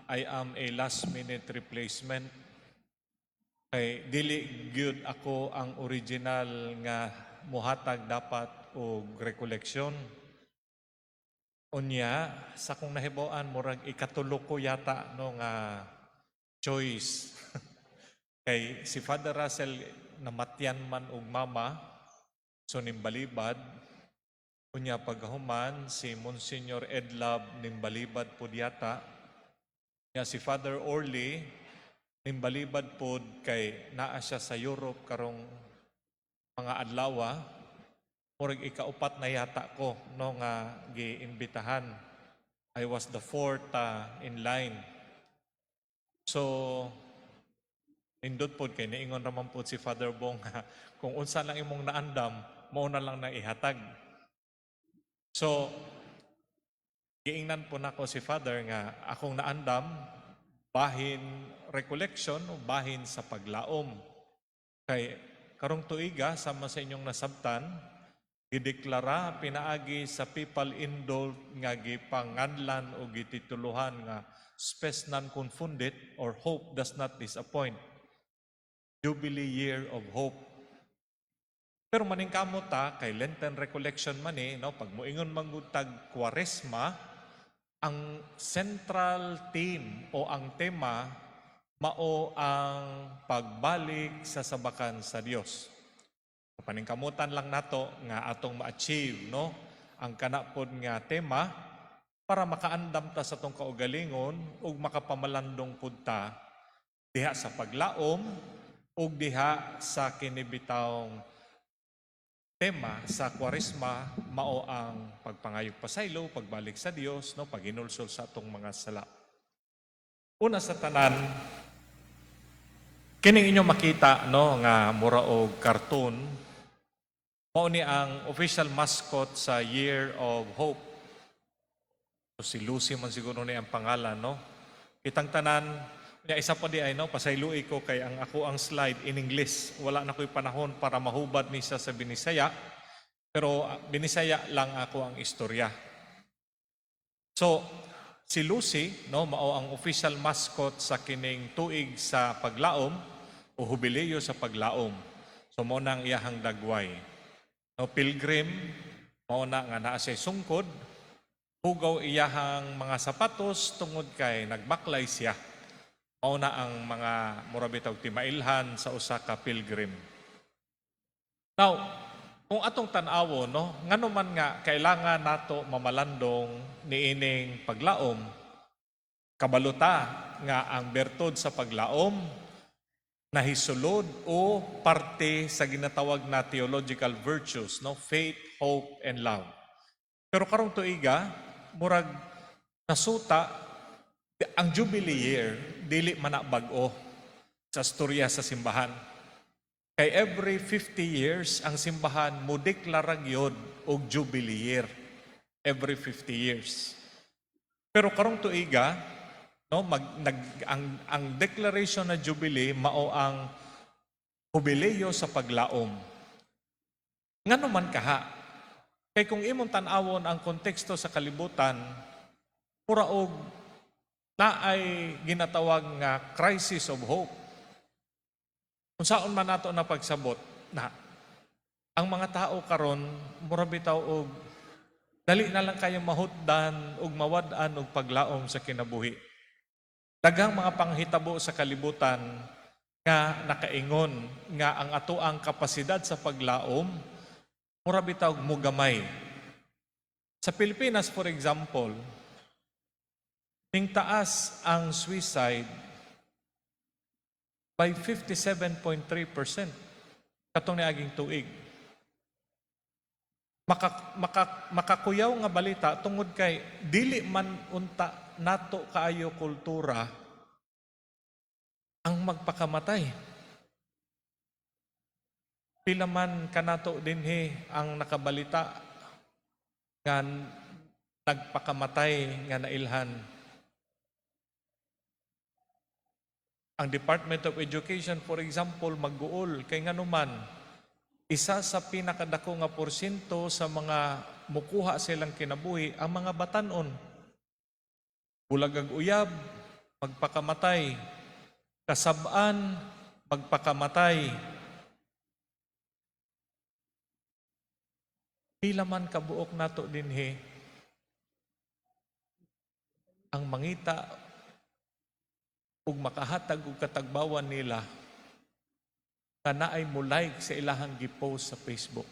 I am a last-minute replacement. Kay dili gyud ako ang original nga muhatag dapat og recollection. Unya, sa kong nahibawan, murag ikatulo ko yata no nga choice. Kay si Father Russell namatyan man og mama, so nimbalibad. Unya paghuman si Monsignor Edlab nimbalibad pud yata. Nga si Father Orly nimbalibad pod kay naa siya sa Europe karong mga adlaw. Murag ikaupat na yata ko no nga giimbitahan. I was the fourth in line. So nindot pod kay niingon raman pod si Father Bong kung unsa lang imong naandam, mao na lang na ihatag. So giingnan po nako si Father nga akong naandam bahin recollection o bahin sa paglaom. Kay karong tuiga sama sa inyong nasabtan, gideklara pinaagi sa Papal Indult nga gipanganlan o gitituluhan nga Spes non confundit or Hope does not disappoint. Jubilee Year of Hope. Pero maningkamot ta kay Lenten Recollection man no, pag moingon mangutag Kwaresma, ang central theme o ang tema mao ang pagbalik sa sabakan sa Dios. Paningkamutan lang nato nga atong ma-achieve no ang kanapod nga tema para makaandam ta sa tong kaugalingon ug makapamalandong pud ta diha sa paglaom ug diha sa kinibitawng tema sa Kwaresma mao ang pagpangayog pasaylo, pagbalik sa Dios, no, paghinulsol sa atong mga sala. Una sa tanan, kining inyo makita no nga mura og cartoon, mao ni ang official mascot sa Year of Hope. So, si Lucy man siguro ni ang pangalan, no. Kitang tanan, isa pa di ay no, pasayloy ko kay ang ako ang slide in English. Wala na ko'y panahon para mahubad ni sa Binisaya. Pero Binisaya lang ako ang istorya. So, si Lucy, no, mao ang official mascot sa kining tuig sa paglaom o hubileo sa paglaom. So, mao nang iyahang dagway. No, pilgrim, mao na nga naa siya sungkod. Hugaw iyahang mga sapatos tungod kay nagbaklay siya. Mao na ang mga murabitaw timailhan sa usa ka pilgrim. Now, kung atong tan-awon no, ngano man nga kailangan nato mamalandong niining paglaom, kabaluta nga ang bertud sa paglaom nahisulod o parte sa ginatawag na theological virtues, no, faith, hope, and love. Pero karong tuiga, murag nasuta ang Jubilee Year, dili man na bag-o sa storya sa simbahan. Kay every 50 years, ang simbahan mo deklara gyud og Jubilee Year. Every 50 years. Pero karong tuiga, no, ang declaration na Jubilee, mao ang jubileo sa paglaom. Ngano man kaha? Kay kung imong tan-awon ang konteksto sa kalibutan, pura og na ay ginatawag nga crisis of hope. Kung saan man nato na pagsabot na ang mga tao karon mura bitaw og dali na lang kayo mahutdan og mawad-an og paglaom sa kinabuhi. Daghang mga panghitabo sa kalibutan nga nakaingon nga ang atoang kapasidad sa paglaom mura bitaw mugamay. Sa Pilipinas, for example, ning taas ang suicide by 57.3% katong niaging tuig. Makakuyaw nga balita tungod kay dili man unta nato kaayo kultura ang magpakamatay. Pila man kanato dinhi ang nakabalita nga nagpakamatay nga nailhan. Ang Department of Education, for example, mag-uol kay nganuman, isa sa pinakadako nga porsyento sa mga mukuha silang kinabuhi ang mga batanon. Bulagag uyab, magpakamatay, kasab-an, magpakamatay. Pila man kabuok nato dinhi ang mangita ug makahatag og katagbawan nila nga naay mo like sa ilahang gipost sa Facebook.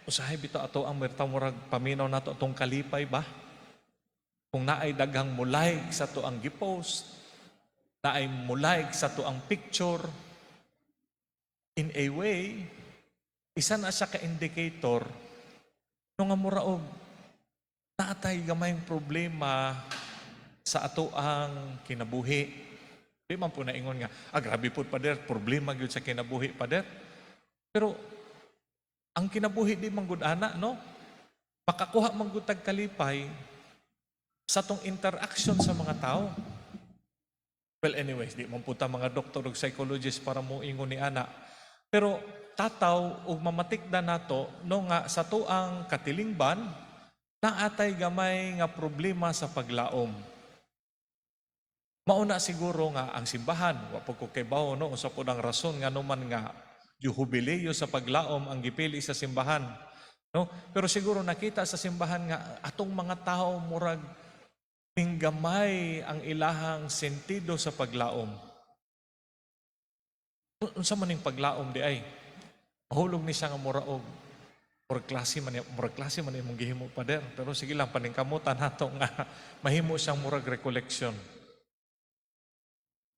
Usahay bito ato ang mertaw murag paminaw nato atong kalipay ba? Kung naay daghang mo like sa to ang gipost, naay mo like sa to ang picture, in a way, isa na siya ka-indicator no nga muraog naatay gamayng problema sa ato ang kinabuhi. Di man po naingon nga, grabe po pader, problema gyud sa kinabuhi pader. Pero ang kinabuhi di man gud ana, no? Makakuha man gud tag kalipay sa tong interaction sa mga tao. Well, anyways, di man puta mga doktor ug psychologist para mo ingon ni ana. Pero tataw ug mamatikda nato no nga sa tuang katilingban naatay gamay nga problema sa paglaom. Mauna siguro nga ang simbahan, wa po ko kay bawo no usa pod ang rason nga numan nga jubileo sa paglaom ang gipili sa simbahan, no? Pero siguro nakita sa simbahan nga atong mga tao murag tinggamay ang ilahang sentido sa paglaom. Unsa man ning paglaom di ay? Mahulog ni siya nga muraog murag klase man imong gihimo pader. Pero sige lang paningkamutan nato nga mahimo siyang murag recollection.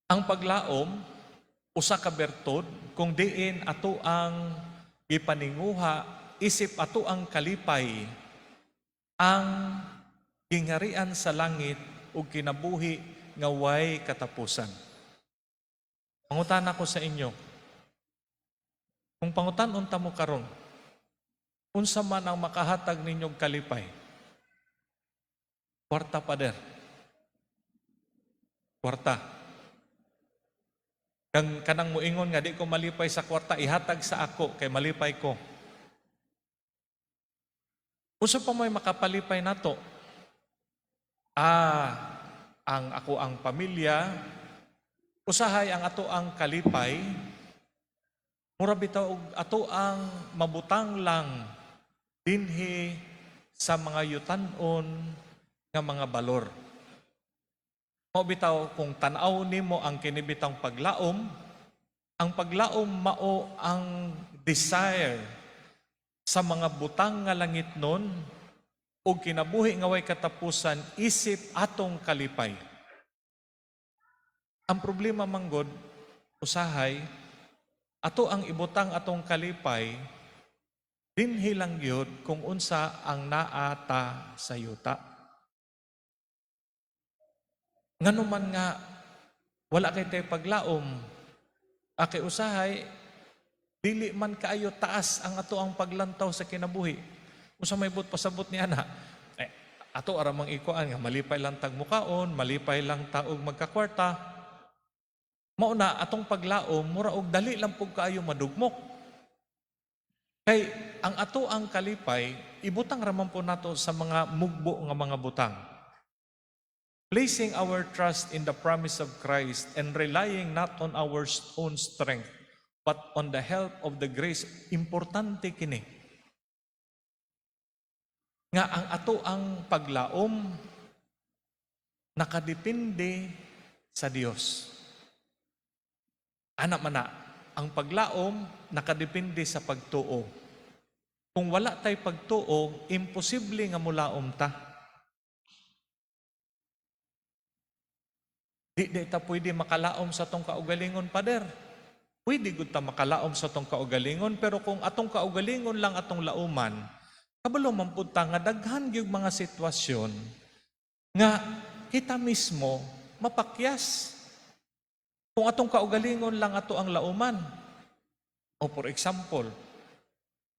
Ang paglaom usa ka bertod kung diin ato ang gipaninguha isip ato ang kalipay ang gingarian sa langit ug kinabuhi nga way katapusan. Pangutana ko sa inyo, kung pangutan-on ta mo karon, unsa man ang makahatag ninyong kalipay? Kwarta pader. Kwarta. Kanang moingon nga di ko malipay sa kwarta, ihatag sa ako kay malipay ko. Unsa pa may makapalipay nato? Ang ako ang pamilya, usahay ang ato ang kalipay, mura bitaw og ato ang mabutang lang dinhi sa mga yutan-on nga mga balor. Mao bitaw kung tan-aw nimo ang kinibitang paglaom, ang paglaom mao ang desire sa mga butang nga langit nun ug kinabuhi nga way katapusan isip atong kalipay. Ang problema manggod usahay ato ang ibutang atong kalipay dinhi lang gyud kung unsa ang naata sa yuta. Ngano man nga wala kay tay paglaom, kay usahay dili man kaayo taas ang ato ang paglantaw sa kinabuhi. Unsa may but pasabot ni ana? Ato aramang ikuan nga malipay lang tag mukaon, malipay lang taog magkakwarta. Mao na atong paglaom mura og dali lang pug kaayo madugmok. Kay ang ato ang kalipay ibutang raman po nato sa mga mugbo nga mga butang. Placing our trust in the promise of Christ and relying not on our own strength but on the help of the grace, importante kini. Nga ang ato ang paglaom nakadepende sa Dios. Ana man na, ang paglaom nakadepende sa pagtuo. Kung wala tay pagtuo, imposible nga mulaom ta. Di ta pwede makalaom sa tong kaugalingon pader. Pwede gud ta makalaom sa tong kaugalingon, pero kung atong kaugalingon lang atong lauman, kabalo man pud ta nga daghan gyud mga sitwasyon nga kita mismo mapakyas. Kung atong kaugalingon lang ato ang lauman. O for example,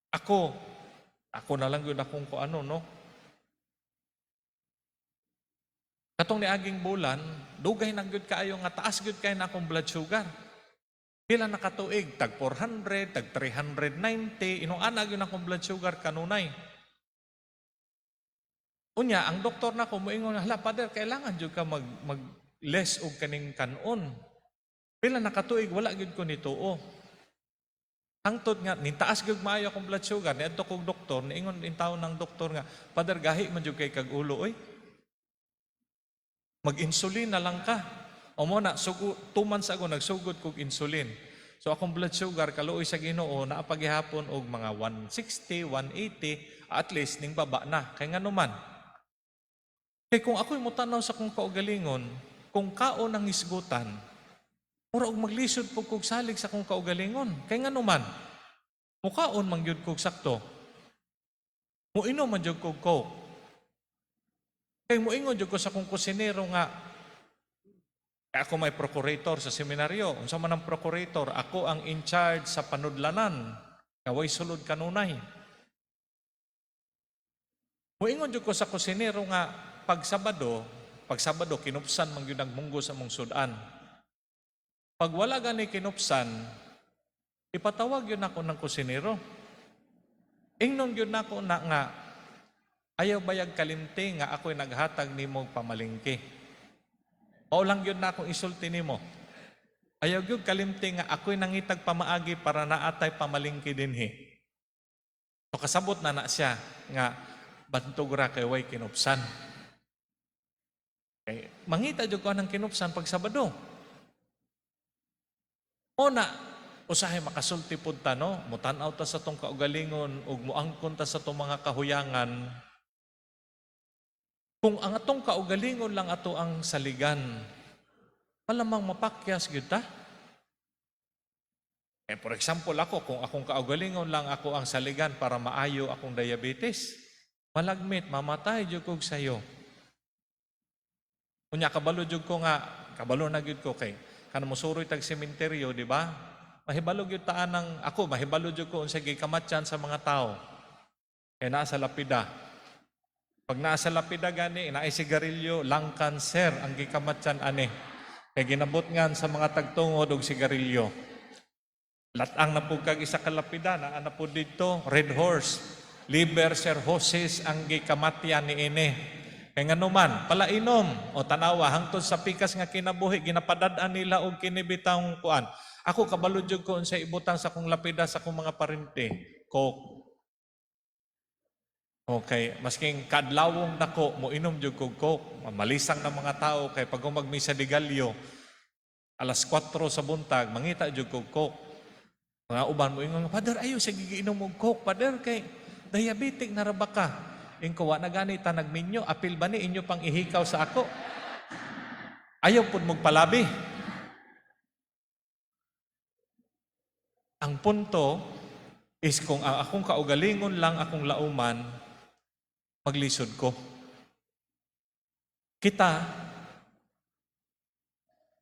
ako na lang yun akong kuano, no? Katong niaging bulan, dugay nang gyud kaayo nga taas gyud kay na akong blood sugar. Pila nakatuig, tag 400, tag 390, inong anag yun akong blood sugar kanunay. Unya, ang doktor na ko, moingon, hala, Pader, kailangan dyan ka mag-less o kaning kanon. Pila nakatuig, wala gyud ko nito, oh. Hangtod nga, nintaas gyud maayo akong blood sugar, niadto kong doktor, niingon in taon ng doktor nga, Pader, gahi man jud kay kag ulo, oy. Mag-insulin na lang ka. O mo na, 2 months ago, nagsugod kog insulin. So akong blood sugar, kaluoy sa Ginoo, naapagihapon og mga 160, 180, at least ning baba na. Kay nga naman. Kay kung ako'y mutanaw sa kong kaugalingon, kung kaon ang isgutan, mura og maglisod po kog salig sa kong kaugalingon. Kay nga naman, mukaon man gyud kog sakto. Muinom man gyud kog coke. Kay muingon jud ko sa kong kusinero nga, ako may procurator sa seminaryo. Unsa man ang procurator, ako ang in charge sa panudlanan. Kaway sulod kanunay. Muingon jud ko sa kusinero nga, pag Sabado kinupsan man gyud ang munggo sa mong sudan. Pag wala gani kinupsan, ipatawag yun ako ng kusinero. Ingnon yun ako na nga, ayaw bayag kalimti nga ako'y naghatag nimo pamalingki. O lang yun na akong isulti nimo. Ayaw yun kalimti nga ako'y nangitag pamaagi para naatay pamalingki dinhi. So kasabot na siya nga bantog ra kay way kinupsan. Okay. Mangita jud ko ng kinupsan pag Sabado. Una, usahay makasulti pud ta no, mutan-aw ta sa tong kaugalingon ug muangkon ta sa tong mga kahuyangan. Kung ang atong kaugalingon lang ato ang saligan, malamang mapakyas gyud ta. For example ako, kung akong kaugalingon lang ako ang saligan para maayo akong diabetes, malagmit, mamatay jud kog sayo. Unya kabalo jud ko nga, kabalo na gyud ko kay kanang mosuroy tag sementeryo, di ba? Mahibalo gyud taan ng ako, mahibalo jud ko unsa gikamatyan sa mga tao. Kay naa sa lapida. Pag naa sa lapida gani, naay sigarilyo, lung cancer ang gikamatyan ani. Kay ginabot ngan sa mga tagtungod og sigarilyo. Latang na pug kag isa ka lapida, naa na pud didto, red horse, liver cirrhosis ang gikamatyan niini. Kaya nga naman, palainom o tanawa, hangtod sa pikas nga kinabuhi, ginapadadaan nila og kinibitang kuan. Ako kabaludyog ko sa ibutang sa kong lapida sa kong mga parente, coke. Okay, masking kadlawong nako, mo inom jud kog coke. Malisang ng mga tao, kay pag magmisa di galyo, alas 4 sa buntag, mangita jud kog coke. Mga uban mo ingon, Pader, ayaw sa gigiinom og coke, Pader, kay diabetic na raba ka. Ingkawa na ganita nagminyo, apil ba ni inyo pang ihikaw sa ako? Ayaw pud magpalabi. Ang punto is kung ang akong kaugalingon lang akong lauman, maglisod ko. Kita,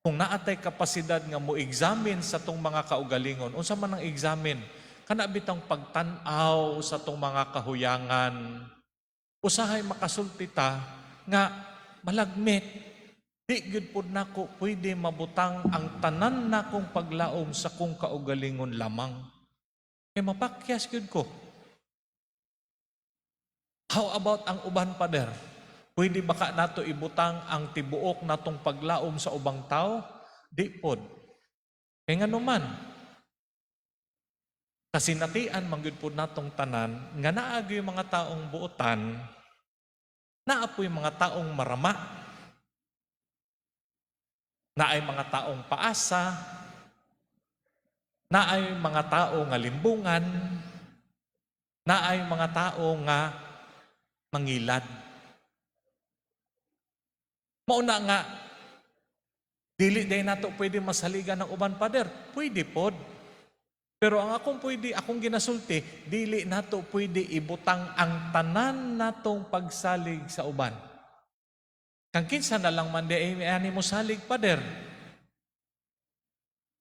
kung naatay kapasidad nga mo examine sa tong mga kaugalingon, unsa man ang examine, kana bitang pagtan-aw sa tong mga kahuyangan, usahay makasulti ta nga malagmit, di gyud pud nako pwede mabutang ang tanan nakong paglaom sa kong kaugalingon lamang. Kay mapakyas gyud ko. How about ang uban, Pader? Pwede baka nato ibutang ang tibuok natong paglaom sa ubang tao? Di pod. Kay nga naman, kasinatian mangyud pod natong tanan nga naagi mga taong buotan, naapoy mga taong marama, naay mga taong paasa, naay mga tao nga limbungan, naay mga tao nga mangilad. Mauna nga, dili day nato pwede masaligan ng uban, Pader. Pwede pod. Pero ang akong ginasulti, dili nato pwede ibutang ang tanan natong pagsalig sa uban. Kang kinsa na lang man di ani mo salig, Pader.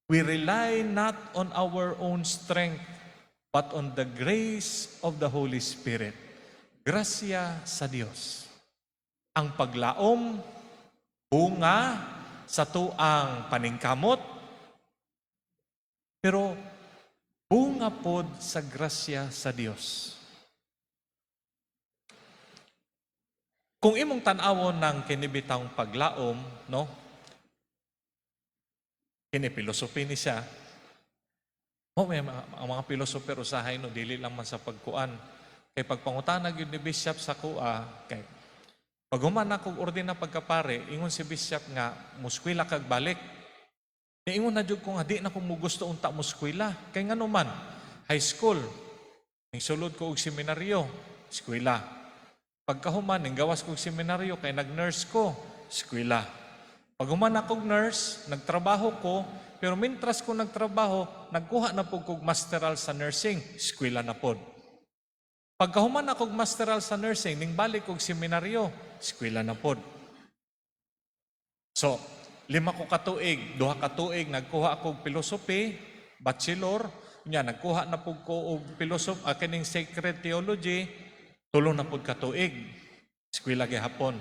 We rely not on our own strength, but on the grace of the Holy Spirit. Grasya sa Dios. Ang paglaom, bunga sa tuang paningkamot, Pero bunga pod sa grasya sa Dios. Kung imong tan-awon ng kinibitang paglaom, no? Kini pilosopi ni siya. May ang mga pilosoper usahay no dili lang man sa pagkuan. Kay pagpangutanag yun ni Bishop sa kuha, kay pag human akong ordina pagkapare, ingon si Bishop nga, muskwila kag balik. Ingon na jud ko nga, di na kung gusto unta muskwila. Kay nga naman, high school, ning sulod ko og seminaryo, eskwela. Pagkahuman, ning gawas ko og seminaryo, kay nag-nurse ko, eskwela. Pag human akong nurse, nagtrabaho ko, pero mintras ko nagtrabaho, nagkuha na po kog masteral sa nursing, eskwela na pod. Pagkahuman akong masteral sa nursing, ning balik kog seminaryo, eskwela na pod. So, 5 ko katuig, 2 katuig, nagkuha akong philosophy, bachelor, nagkuha na po ko og philosophy, kining sacred theology, 3 na po katuig, eskwela gihapon.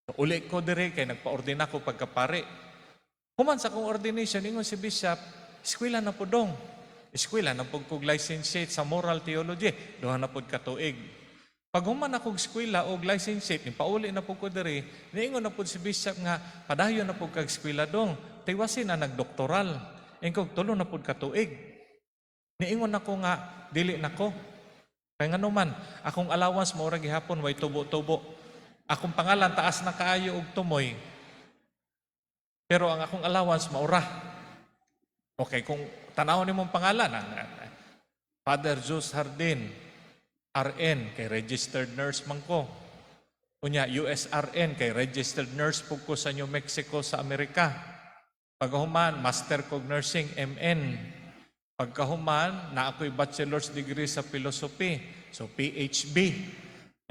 So, uli ko dire, kay nagpa-ordina ko pagkapare. Human sa kong ordination, ingon si Bishop, eskwela na po dong. Eskwela na po kong licentiate sa moral theology, 2 na po katuig. Pag human akong eskwela o licentiate, pauli na po ko diri, niingon na po si Bishop nga, padayon na po kag eskwela dong, tiwasin na nagdoktoral. Ingkog 3 na po katuig. Niingon na ko nga, dili na ko. Kaya nga naman, akong allowance maura gihapon, way tubo-tubo. Akong pangalan, taas na kaayo og tumoy. Pero ang akong allowance, maura. Okay, kung tanawon nimong pangalan, Father Jose Hardin, RN, kay registered nurse man ko. Unya, USRN, kay registered nurse po ko sa New Mexico sa Amerika. Pagkahuman, Master Cog Nursing, MN. Pagkahuman, na ako'y bachelor's degree sa philosophy, so PHB.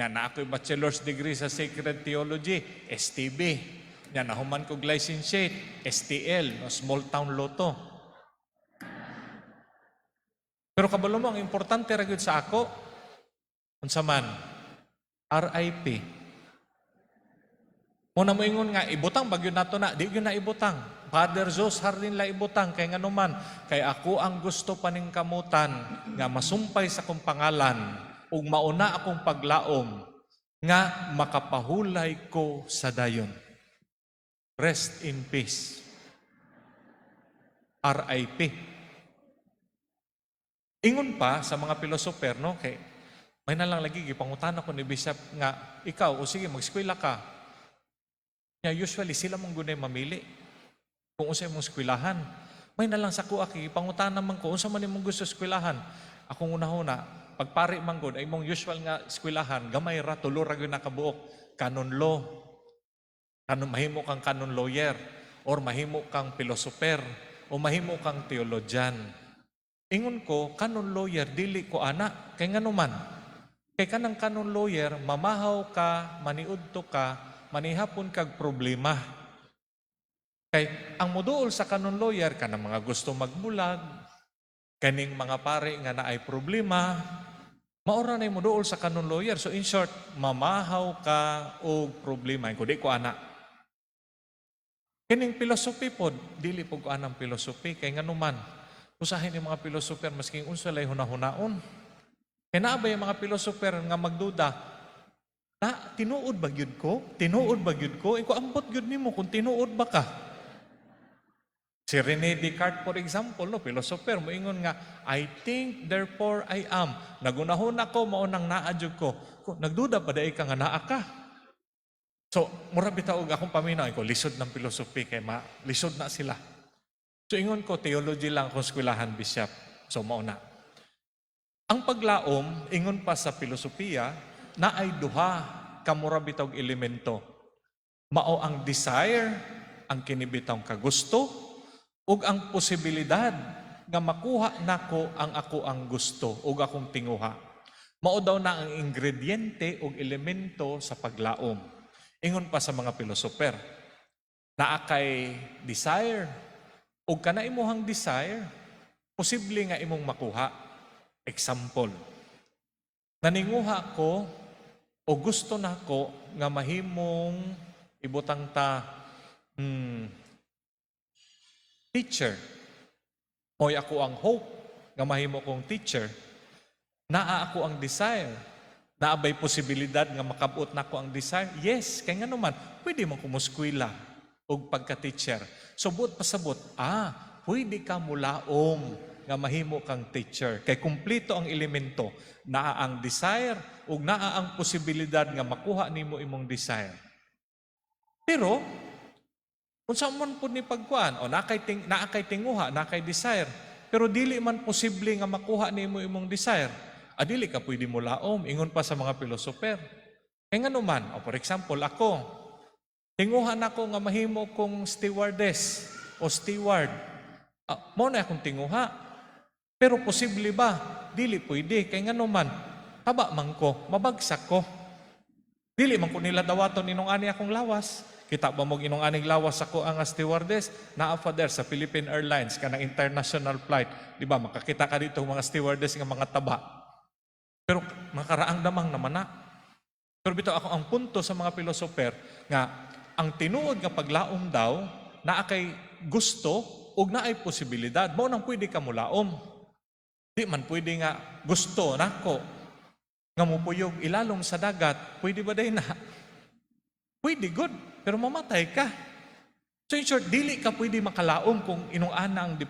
Yan, na ako'y bachelor's degree sa sacred theology, STB. Yan, nahuman kog licentiate, STL, no, small town loto. Pero kabalo mo, ang importante ragid sa ako, unsa man, RIP. Muna mo ingon nga, ibutang bagyo nato na, di yun na ibutang. Father Jose Hardin la ibutang, kay nga naman, kay ako ang gusto paning kamutan, nga masumpay sa kong pangalan, ug mauna akong paglaom, nga makapahulay ko sa dayon. Rest in peace. RIP. Ingon pa sa mga pilosoper, no, kay may nalang lagi, gipangutan ako ni Bishop nga, ikaw, o sige, mag-eskwela ka. Usually, sila mong gunay mamili kung unsa mong eskwelahan. May nalang sa kuha, gipangutan naman ko, unsa man imong gusto eskwelahan. Akong unahuna, pagpari man gud, ay mong usual nga eskwelahan, gamay ra, tulo ra gyud nakabuok, canon law, mahimo kang canon lawyer, or mahimo kang philosopher, o mahimo kang theologian. Ingon ko, canon lawyer, dili ko ana, kay nga naman, kay kanang canon lawyer, mamahaw ka, maniudto ka, manihapon kag problema. Kay ang moduol sa canon lawyer, kanang mga gusto magbulag, kaning mga pare nga naay problema, maura na yung moduol sa canon lawyer. So in short, mamahaw ka o problema. Kundi ko ana. Kining philosophy pod, dili po ko anang philosophy, kay nga naman, usahin yung mga philosopher, masking unsa lay hunahunaon. Kaya na ba yung mga philosopher nga magduda, na, tinuod ba gyud ko? Tinuod ba gyud ko? Iko ambot gyud nimo kung tinuod ba ka? Si René Descartes, for example, no, philosopher, moingon nga, I think, therefore I am. Nagunahon ako, maunang naadjog ko. Nagduda ba dahil ka nga naa ka? So, mura bitaog akong paminaw, ko lisod ng philosophy, kay lisod na sila. So, ingon ko, theology lang kung eskwelahan, Bishop. So, mauna. Ang paglaom, ingon pa sa filosofiya, na ay duha kamura bitog elemento. Mao ang desire, ang kinibitang kagusto, ug ang posibilidad nga makuha nako ang ako ang gusto ug akong tinguha. Mao daw na ang ingrediente ug elemento sa paglaom. Ingon pa sa mga filosofer, naa kay desire, ug kana imuhang desire, posible nga imong makuha. Example, naninguha ko o gusto nako nga mahimong ibutang ta teacher. Mo'y ako ang hope nga mahimo kong teacher. Naa ako ang desire. Naabay posibilidad nga makabot na ko ang desire? Yes, kaya nga naman, pwede mo kumuskwila o pagka-teacher. So, buot pasabot, pwede ka mulaom nga mahimo kang teacher. Kay kumplito ang elemento, naa ang desire o naa ang posibilidad nga makuha nimo imong desire. Pero, kung saan man po ni pagkuhan, o naakay tinguha, naakay desire, pero dili man posible nga makuha nimo imong desire, dili ka pwede mo laom, ingon pa sa mga pilosoper. Nga naman, for example, ako, tinguhan ako nga mahimo kong stewardess o steward. Mo na akong tinguha. Pero posible ba? Dili pwede. Kaya nga naman, taba man ko, mabagsak ko. Dili man ko nila dawaton inong ani akong lawas. Kita ba mo inong aning lawas ako ang stewardess? Naa-fa der sa Philippine Airlines, kanang international flight. Di ba, makakita ka dito mga stewardess nga mga taba. Pero makaraang damang naman na. Pero bito ako ang punto sa mga pilosoper nga ang tinuod nga paglaom daw naa kay gusto ug naay posibilidad. Mao nang pwede ka mulaom. Di man pwede nga gusto nako nga mupuyog ilalom sa dagat. Pwede ba day na? Pwede good, pero mamatay ka. So in short, dili ka pwede makalaom kung inong ana ang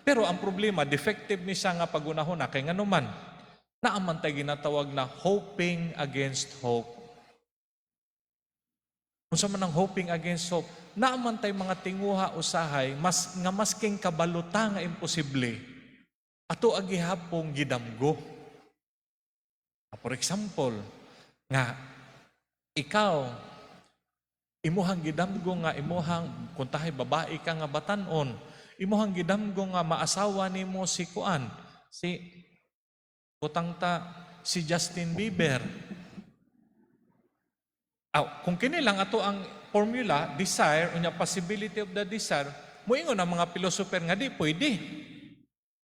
pero ang problema, defective ni siya nga pagunahon na kay nganuman. Naaman tayo ginatawag na hoping against hope. Kung sa man ang hoping against hope, naaman tayo mga tinguha usahay, masking kabaluta nga imposible. Ato agihapong gidamgo. For example, nga ikaw, imuhang gidamgo nga imuhang, kung tahay babae ka nga batanon, imuhang gidamgo nga maasawa nimo si Kuan, si Justin Bieber. Kung kini lang ato ang formula, desire, unya possibility of the desire, muingon ang mga pilosoper nga di pwede.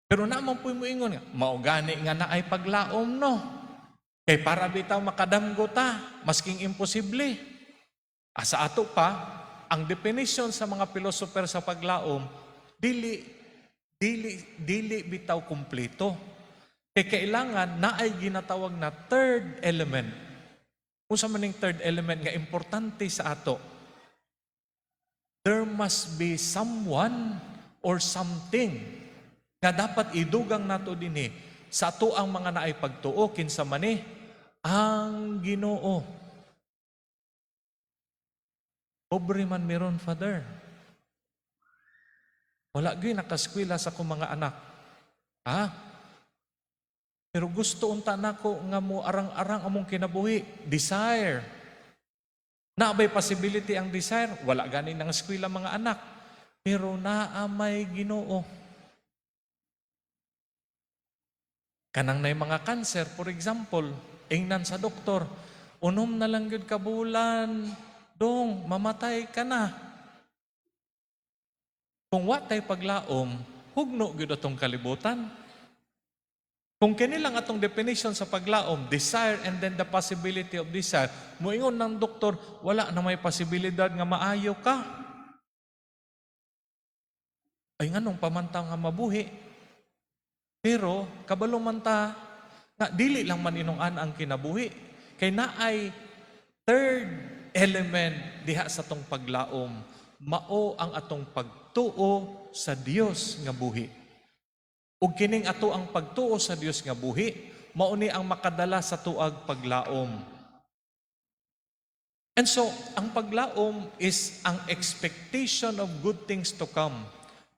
Pero naman po muingon nga, maugani nga na ay paglaom no. Kay para bitaw makadamgo ta, masking imposible. Sa ato pa, ang definition sa mga pilosoper sa paglaom, dili bitaw kumpleto. Kailangan na ay ginatawag na third element. Kung sa maning third element nga importante sa ato, there must be someone or something nga dapat idugang nato dinhi sa ato ang mga naay pagtuo kinsa man ang Ginoo. Pobre man meron, Father. Wala gyud nakaskwela sa akong mga anak. Pero gusto unta nako nga mo arang-arang among kinabuhi. Desire. Naabay possibility ang desire. Wala gani ng eskwela mga anak. Pero naamay Ginoo. Kanang nay mga cancer, for example, ingnan sa doktor, unom na lang yun kabulan, dong, mamatay ka na. Kung watay paglaom, hugno gyud atong kalibutan. Kung kini lang atong definition sa paglaom, desire and then the possibility of desire, muingon ng doktor, wala na may posibilidad nga maayo ka. Ay nganong pamantang nga mabuhi. Pero, kabalo man ta, nga dili lang man inungan ang kinabuhi. Kay naay third element diha sa atong paglaom, mao ang atong pagtuo sa Dios nga buhi. Ug kining ato ang pagtuo sa Dios nga buhi, mao ni ang makadala sa tuag paglaom. And so, ang paglaom is ang expectation of good things to come,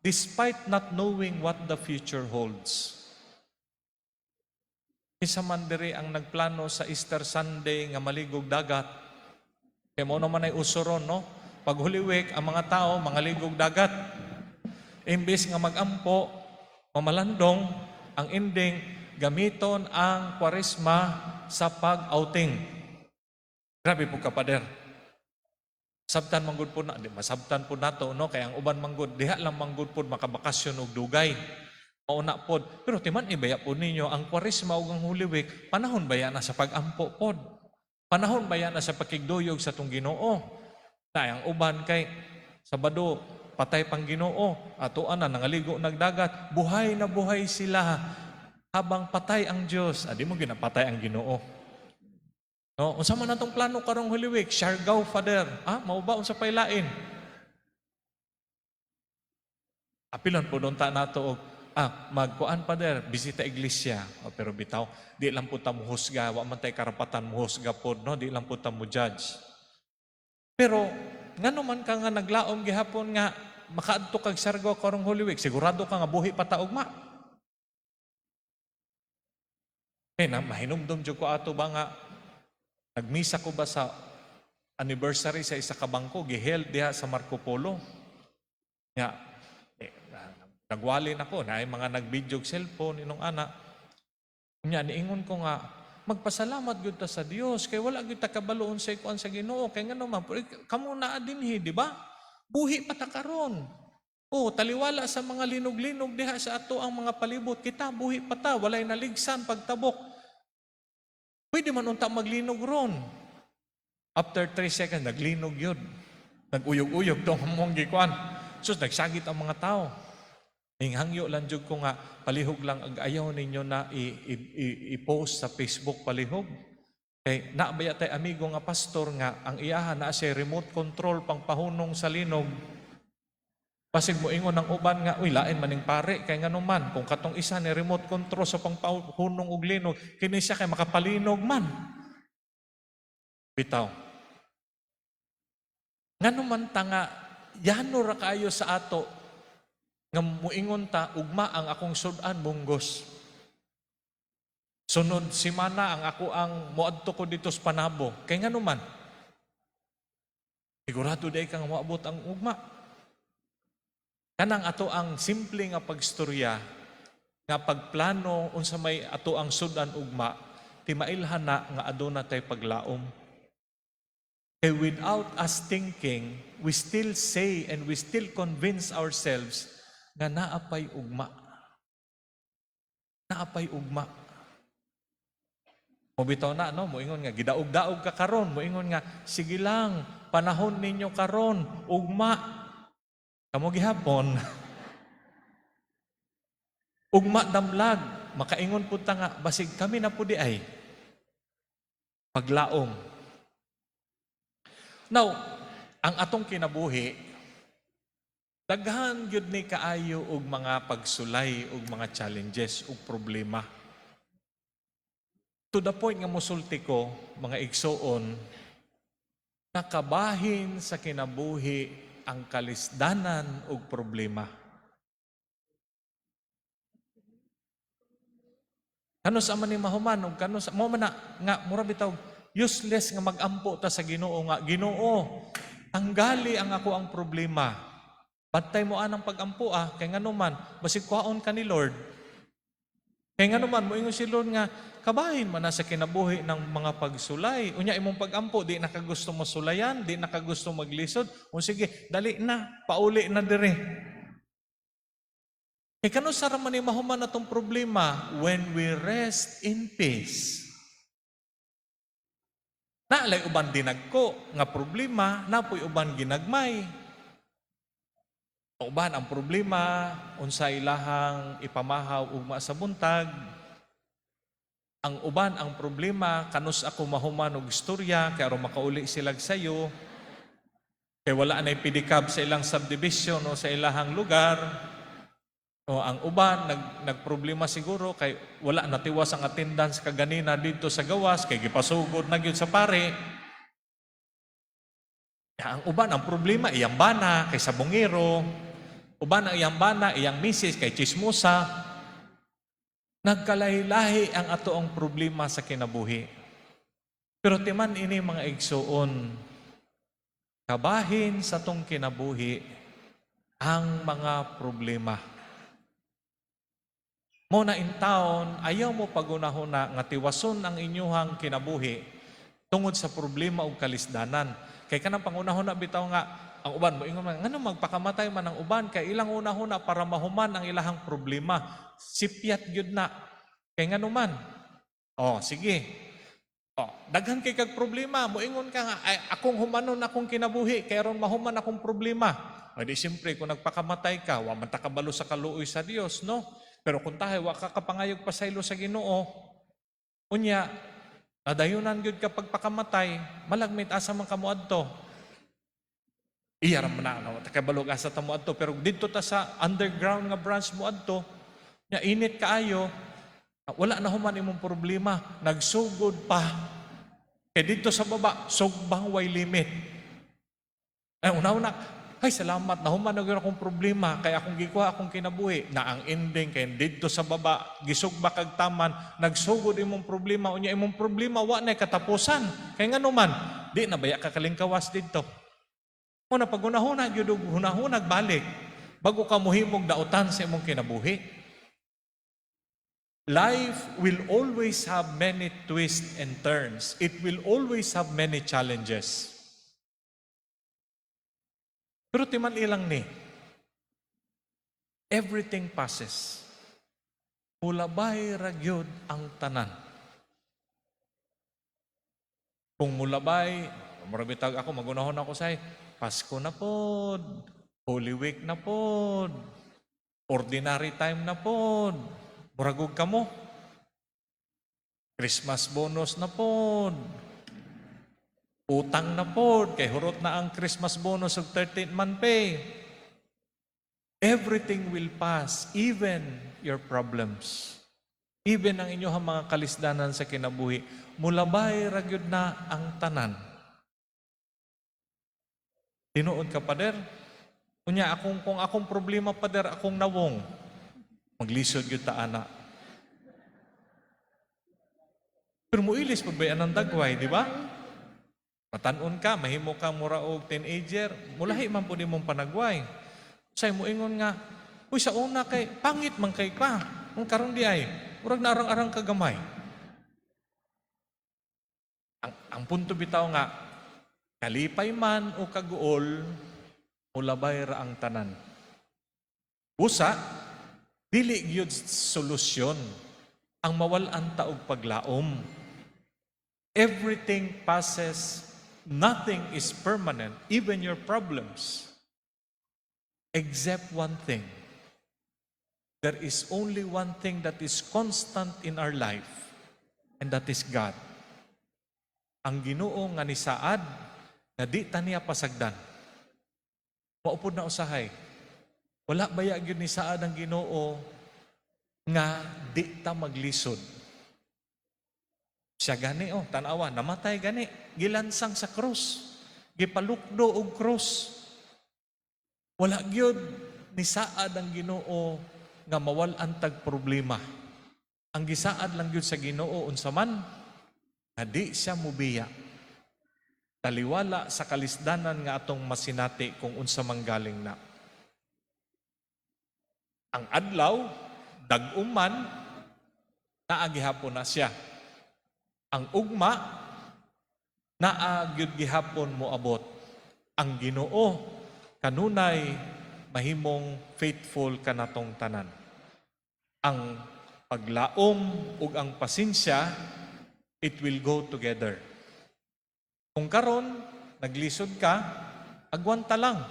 despite not knowing what the future holds. Isa man diri ang nagplano sa Easter Sunday nga maligog dagat. Kaya mo naman ay usuron, no? Pag Holy Week, ang mga tao, mga ligog dagat. Imbes nga magampo, mamalandong, ang ending, gamiton ang kwaresma sa pag-outing. Grabe po kapader. Sabtan manggod po na, di masabtan po nato, no? Kaya ang uban manggod, diha lang manggod po makabakasyon og dugay. Mauna po. Pero timan ibaya po ninyo, ang kwaresma ug ang Holy Week, panahon baya na sa pag-ampo pod. Panahon baya na sa pakigduyog sa tong Ginoo. Na ang uban kay Sabado, patay pang Ginoo, atoan na nangaligo nagdagat, buhay na buhay sila habang patay ang Dios. Di mo ginapatay ang Ginoo. No, unsa man natong plano karong Holy Week? Siargao, Father. Mao ba unsa paylain? Apilon po doon ta nato og magkuan Father, bisita iglesia. Pero bitaw, di lang po ta muhusga, wa man tay karapatan muhusga pod, no? Di lang po ta mo judge. Pero ngano man ka nga naglaom gihapon nga makaadto kag Siargao karong Holy Week, sigurado ka nga buhi pa ta ugma. Mahinumdum jud ko ato ba nga nagmisa ko ba sa anniversary sa isa ka bangko giheld diha sa Marco Polo. Nga nagwalin ako na ay mga nag-video cellphone inong ana. Nya niingon ko nga magpasalamat gyud ta sa Dios kay wala gyud ta kabaloon sa ikuan sa Ginoo kay ngano man kamo naa dinhi, di ba? Buhi pa ta karon. Taliwala sa mga linog-linog diha sa ato ang mga palibot, kita buhi pa ta, walay naligsan pagtabok. Pwede man unta maglinog ron. After 3 seconds naglinog yun. Nag-uyog-uyog tong mong gikuan. So nagsagit ang mga tao. Ninghangyo lang jud ko nga palihog lang ag ayaw ninyo na i-post sa Facebook palihog. Kay naabaya tay amigo nga pastor nga ang iyahan na siya remote control pang pahunong sa linog. Pasig mo ingon ng uban nga, lain maning pare kay ngano man kung katong isa ni remote control sa pang pahunong og linog, kini siya kay makapalinog man. Bitaw. Ngano man ta nga yano ra kaayo sa ato nga muingon ta ugma ang akong sudan bunggos. Sunod semana ang ako ang moadto ko dito sa Panabo. Kay ngano man? Sigurado day kang moabot ang ugma. Kanang ato ang simple nga pagstorya nga pagplano unsa may ato ang sudan ugma, timailhan na nga aduna tay paglaom. Kay without us thinking, we still say and we still convince ourselves nga naapay ugma. Naapay ugma. Mubitaw na, no? Moingon nga, gidaog-daog ka karon. Moingon nga, sige lang, panahon ninyo karon, ugma. Kamo gihapon. Ugma damlag. Makaingon po ta nga, basig kami na po di ay. Paglaom. Now, ang atong kinabuhi, daghan gyud ni kaayo og mga pagsulay og mga challenges ug problema. To the point nga mosulti ko, mga igsoon, nakabahin sa kinabuhi ang kalisdanan ug problema. Kano sa man ni mahuman ug kano sa mo man nga mura bitaw useless nga magampo ta sa Ginoo nga Ginoo, tanggali ang ako ang problema. Patay mo anang pagampo kay ngano man basig kuhaon ka ni Lord. Kay ngano man moingon si Lord nga kabahin man na sa kinabuhi ng mga pagsulay. Unya imong pagampo di nakagusto mo sulayan, di nakagusto maglisod. O sige, dali na, pauli na dire. Kay kano sa man ni mahuman natong problema when we rest in peace. Naalay uban dinagko nga problema, napoy uban ginagmay. Uban ang problema, unsay ilahang ipamahaw ugma sa buntag. Ang uban ang problema, kanus ako mahuman og istorya, kay aron makauli sila sayo. Kay wala na ipidikab sa ilang subdivision o sa ilahang lugar. O ang uban, nagproblema siguro, kay wala natiwas ang attendance kaganina dito sa gawas, kay gipasugod na gyud sa pare. Ang uban ang problema, iyang bana, kay sabongero. Uban ang iyang bana, iyang misis, kay chismosa. Nagkalahi-lahi ang ato ang problema sa kinabuhi. Pero timan ini mga igsoon, kabahin sa tong kinabuhi ang mga problema. Mo na in taon, ayaw mo pagunahuna nga tiwason ang inyuhang kinabuhi tungod sa problema o kalisdanan. Kay kanang pangunahuna bitaw nga, ang uban mo ingon man ngano magpakamatay man ang uban kay ilang una-huna para mahuman ang ilahang problema. Sipyat gyud na. Kay ngano man? Sige. Daghan kay kag problema, moingon ka nga ay akong humanon akong kinabuhi kay aron mahuman akong problema. O di siyempre, kung nagpakamatay ka, wa man ta kabalo sa kaluoy sa Dios, no? Pero kung tayo, wa ka kapangayog pasaylo sa Ginoo, unya, nadayunan gyud ka pagpakamatay, malagmit asa man kamo adto. Iya ra man na, takabalog asa ta mo adto, pero didto ta sa underground nga branch mo adto, nya init kaayo, wala na human imong problema, nagsugod pa. Kaya dito sa baba, sugbang way limit. Ay, una-una, ay salamat, nahuman na yun akong problema, kaya akong gikuha akong kinabuhi, na ang ending, kaya dito sa baba, gisugba kag taman, nagsugod imong problema, unya imong problema, wa na katapusan. Kaya nga naman, di na baya kakalingkawas dito. Una, pag hunahunag, yun, hunahunag balik, bago ka muhimog dautan sa imong kinabuhi. Life will always have many twists and turns. It will always have many challenges. Pero timan ilang ni, everything passes. Mulabay ragyod ang tanan. Kung mulabay, marabitag ako, magunahon ako say, Pasko na pod, Holy Week na pod, ordinary time na pod, muragog ka mo, Christmas bonus na pod, utang na pod, kay hurot na ang Christmas bonus of 13th month pay. Everything will pass, even your problems. Even ang inyong mga kalisdanan sa kinabuhi. Mulabay ragyod na ang tanan. Tinuod ka, pader? Kunya, kung akong problema, pader, akong nawong. Maglisod yun ta, ana. Pero muilis pagbayan ng dagway, di ba? Matanon ka, mahimo ka mura og teenager, mulahi man po di mong panagway. Say mo ingon nga, uy sa una kay, pangit man kay pa. Kung karon di ay, murag na arang-arang kagamay. Ang punto bitaw nga, kalipay man o kaguol, mulabay ra ang tanan. Busa, dili gyud solusyon ang mawalan ta og paglaom. Everything passes. Nothing is permanent, even your problems, except one thing. There is only one thing that is constant in our life, and that is God. Ang Ginoo nga ni saad, na di ta niya pasagdan. Maupod na usahay. Wala baya gyud ni saad ang Ginoo nga di ta maglisod. Siya gani, tanawa, namatay gani, gilansang sa krus, gipalukdo og krus. Wala gyud ni saad ang Ginoo nga mawal-an tag problema. Ang gisaad lang gyud sa Ginoo unsa man, nga di siya mubiya. Taliwala sa kalisdanan nga atong masinati kung unsa manggaling na. Ang adlaw, dag-uman, naagihapon na siya. Ang ugma, naagyud gihapon mo abot. Ang Ginoo, kanunay mahimong faithful kanatong tanan. Ang paglaom ug ang pasensya, it will go together. Kung karon naglisod ka, agwanta lang.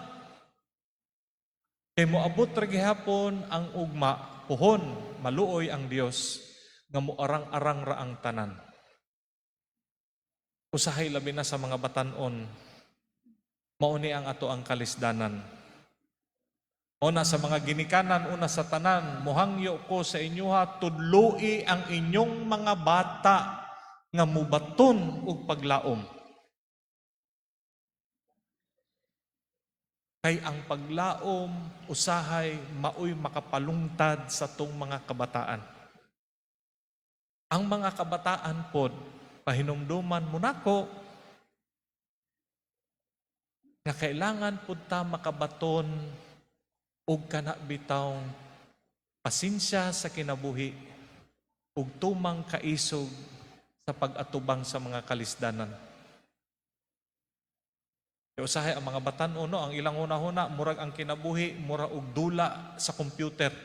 Kay moabot ra gihapon ang ugma, puhon maluoy ang Dios nga moarang-arang ra ang tanan. Usahay labi na sa mga batan-on, mauni ang ato ang kalisdanan. Una sa mga ginikanan, una sa tanan, muhangyo ko sa inyoha, tudloi ang inyong mga bata nga mubaton og paglaom. Kay ang paglaom, usahay, maoy makapalungtad sa tong mga kabataan. Ang mga kabataan pod, pahinumduman mo nako nga kailangan pud ta makabaton og kana bitaw pasensya sa kinabuhi ug tumang kaisog sa pag-atubang sa mga kalisdanan. Usahay ang mga batan-o, no, ang ilang una-una murag ang kinabuhi mura og dula sa computer.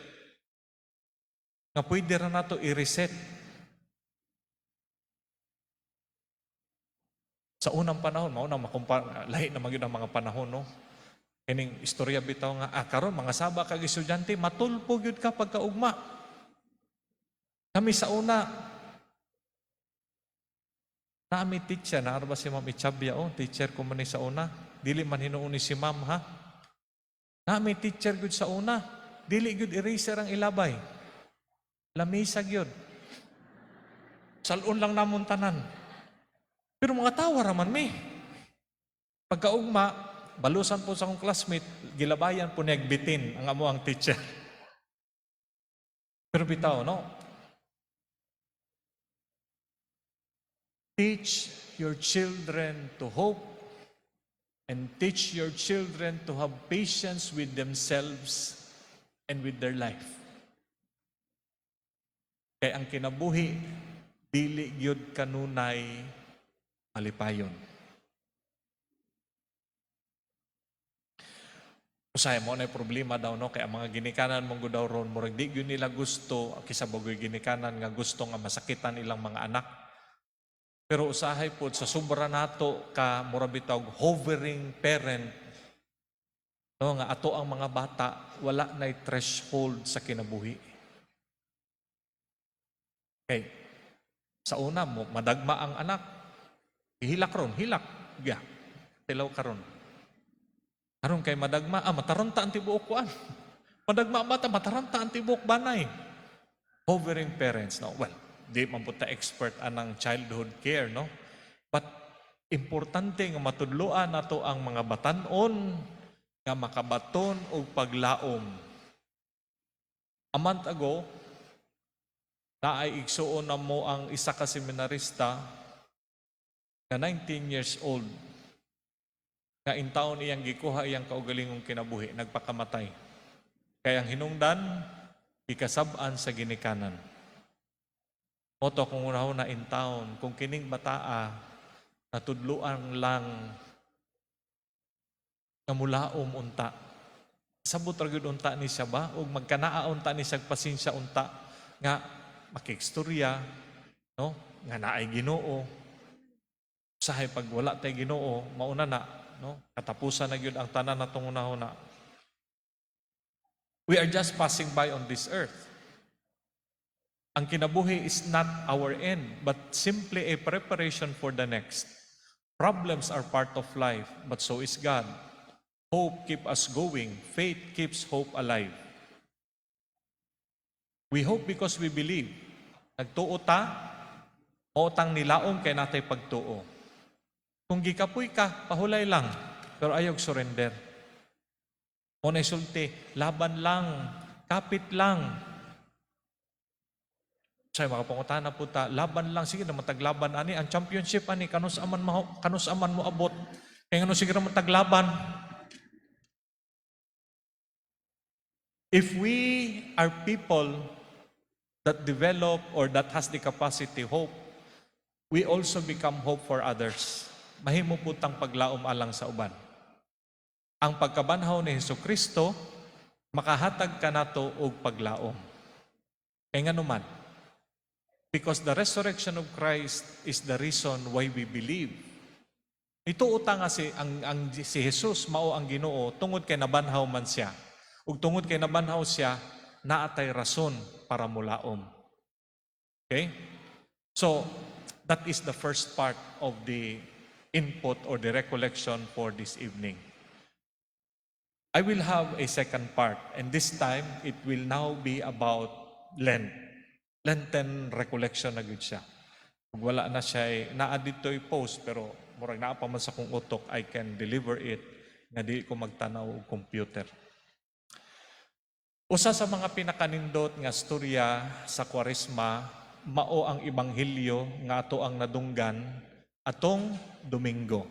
Nga pwede ra nato i-reset. Sa unang panahon, mauna lahi na magyud ang mga panahon, no. Kining istorya bitaw nga, karon mga saba kag estudyante, matulpo gyud ka pagkaugma. Kami sa una, naami teacher, na ba si Ma'am Ichabia, teacher ko man ni sa una. Dili man hinuon ni si Ma'am, ha? Naami teacher gyud sa una. Dili gyud eraser ang ilabay. Lamisa gyud. Salon lang namon tanan. Pero mga tawa raman mi. Pagkaugma, balusan po sa akong classmate, gilabayan po niya bitin ang amo ang teacher. Pero bitaw, no? Teach your children to hope and teach your children to have patience with themselves and with their life. Kaya ang kinabuhi, dili gyud kanunay malipayon. Usay mo na problema daw, no? Kaya mga ginikanan mong daw ron, murag di gyud nila gusto, kisa bagoy ginikanan nga gusto nga masakitan ilang mga anak. Pero usahay po, sa sobra nato ka murabitaw hovering parent, no, nga ato ang mga bata, wala na'y threshold sa kinabuhi. Okay. Sa una mo, madagma ang anak. Hilak ron, hilak. Yeah. Tilaw ka ron. Karon kay madagma, mataranta ang tibuok kuan. Madagma ang bata, mataranta ang tibuok banay. Hovering parents, no? Well, di man po ta expert anang childhood care, no? But importante nga matudloan nato ang mga batan-on nga makabaton og paglaom. A month ago, naay igsuon na mo ang isa ka seminarista na 19 years old nga in taon iyang gikuha iyang kaugalingong kinabuhi, nagpakamatay. Kaya ang hinungdan, ikasab-an sa ginikanan. Moto kung una in town, kung kining bataa, natudluan lang nga mulaom unta. Sabot ra gyud unta ni siya ba? O magkanaa unta ni siya pasensya unta nga makikstorya, no? Nga naay Ginoo. Sahay pag wala tay Ginoo, mauna na, no? Katapusan na gyud ang tanan natong una-una. We are just passing by on this earth. Ang kinabuhi is not our end, but simply a preparation for the next. Problems are part of life, but so is God. Hope keeps us going. Faith keeps hope alive. We hope because we believe. Nagtuo ta, mautang nilaom kay natay pagtuo. Kung gikapoy ka, pahulay lang, pero ayog surrender. O naisulti, laban lang, kapit lang. Say makapangutan na po ta, laban lang, sige naman taglaban ani, ang championship ani, kanus aman mo abot, kaya ano sige naman taglaban. If we are people that develop or that has the capacity hope, we also become hope for others. Mahimo putang paglaom alang sa uban. Ang pagkabanhaw ni Hesukristo, makahatag ka nato og paglaom. Kaya nga naman, because the resurrection of Christ is the reason why we believe. Ito utang nga si Jesus, mao ang Ginoo, tungod kay nabanhaw man siya. Ug tungod kay nabanhaw siya, naatay rason para mulaom. Okay? So, that is the first part of the input or the recollection for this evening. I will have a second part, and this time, it will now be about Lent. Lenten recollection na gud siya. Kung wala na siya, naa dito'y post, pero murag naa pa man sa kong utok, I can deliver it nga di ko magtanaw og computer. Usa sa mga pinakanindot nga storya sa Kwaresma, mao ang Ebanghelyo nga ato ang nadunggan atong Domingo.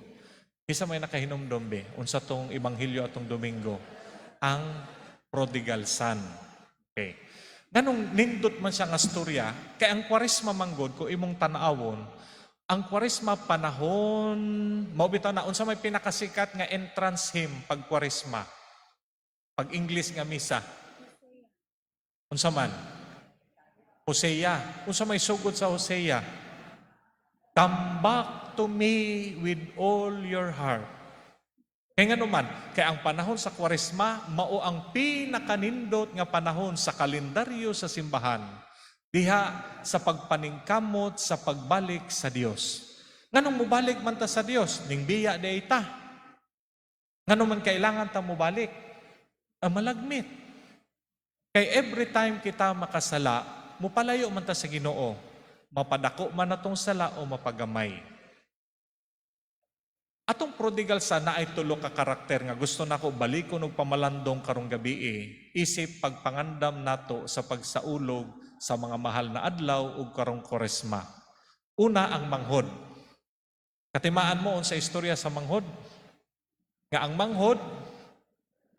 Kisa may nakahinomdom be, unsa tong Ebanghelyo atong Domingo? Ang prodigal son. Okay. Ganong nindot man siya nga storya, kay ang Kwaresma manggod, ko imong tanawon, ang Kwaresma panahon, maubitaw na, unsa may pinakasikat nga entrance hymn pag Kwaresma, pag English nga misa, unsa man? Hosea. Unsa may sugod sa Hosea? Come back to me with all your heart. Kaya nga naman, kaya ang panahon sa Kwaresma, mao ang pinakanindot nga panahon sa kalendaryo sa simbahan, diha sa pagpaningkamot sa pagbalik sa Dios. Nganong mubalik man ta sa Dios, ning biya di ita. Ngano man kailangan ta mubalik? Malagmit. Kay every time kita makasala, mupalayo man ta sa Ginoo, mapadako man natong sala o mapagamay. Atong prodigal son na ay tulo ka karakter nga gusto nako balikon og pamalandong karong gabi isip pagpangandam nato sa pagsaulog sa mga mahal na adlaw ug karong Kwaresma. Una ang manghod. Katimaan mo sa istorya sa manghod nga ang manghod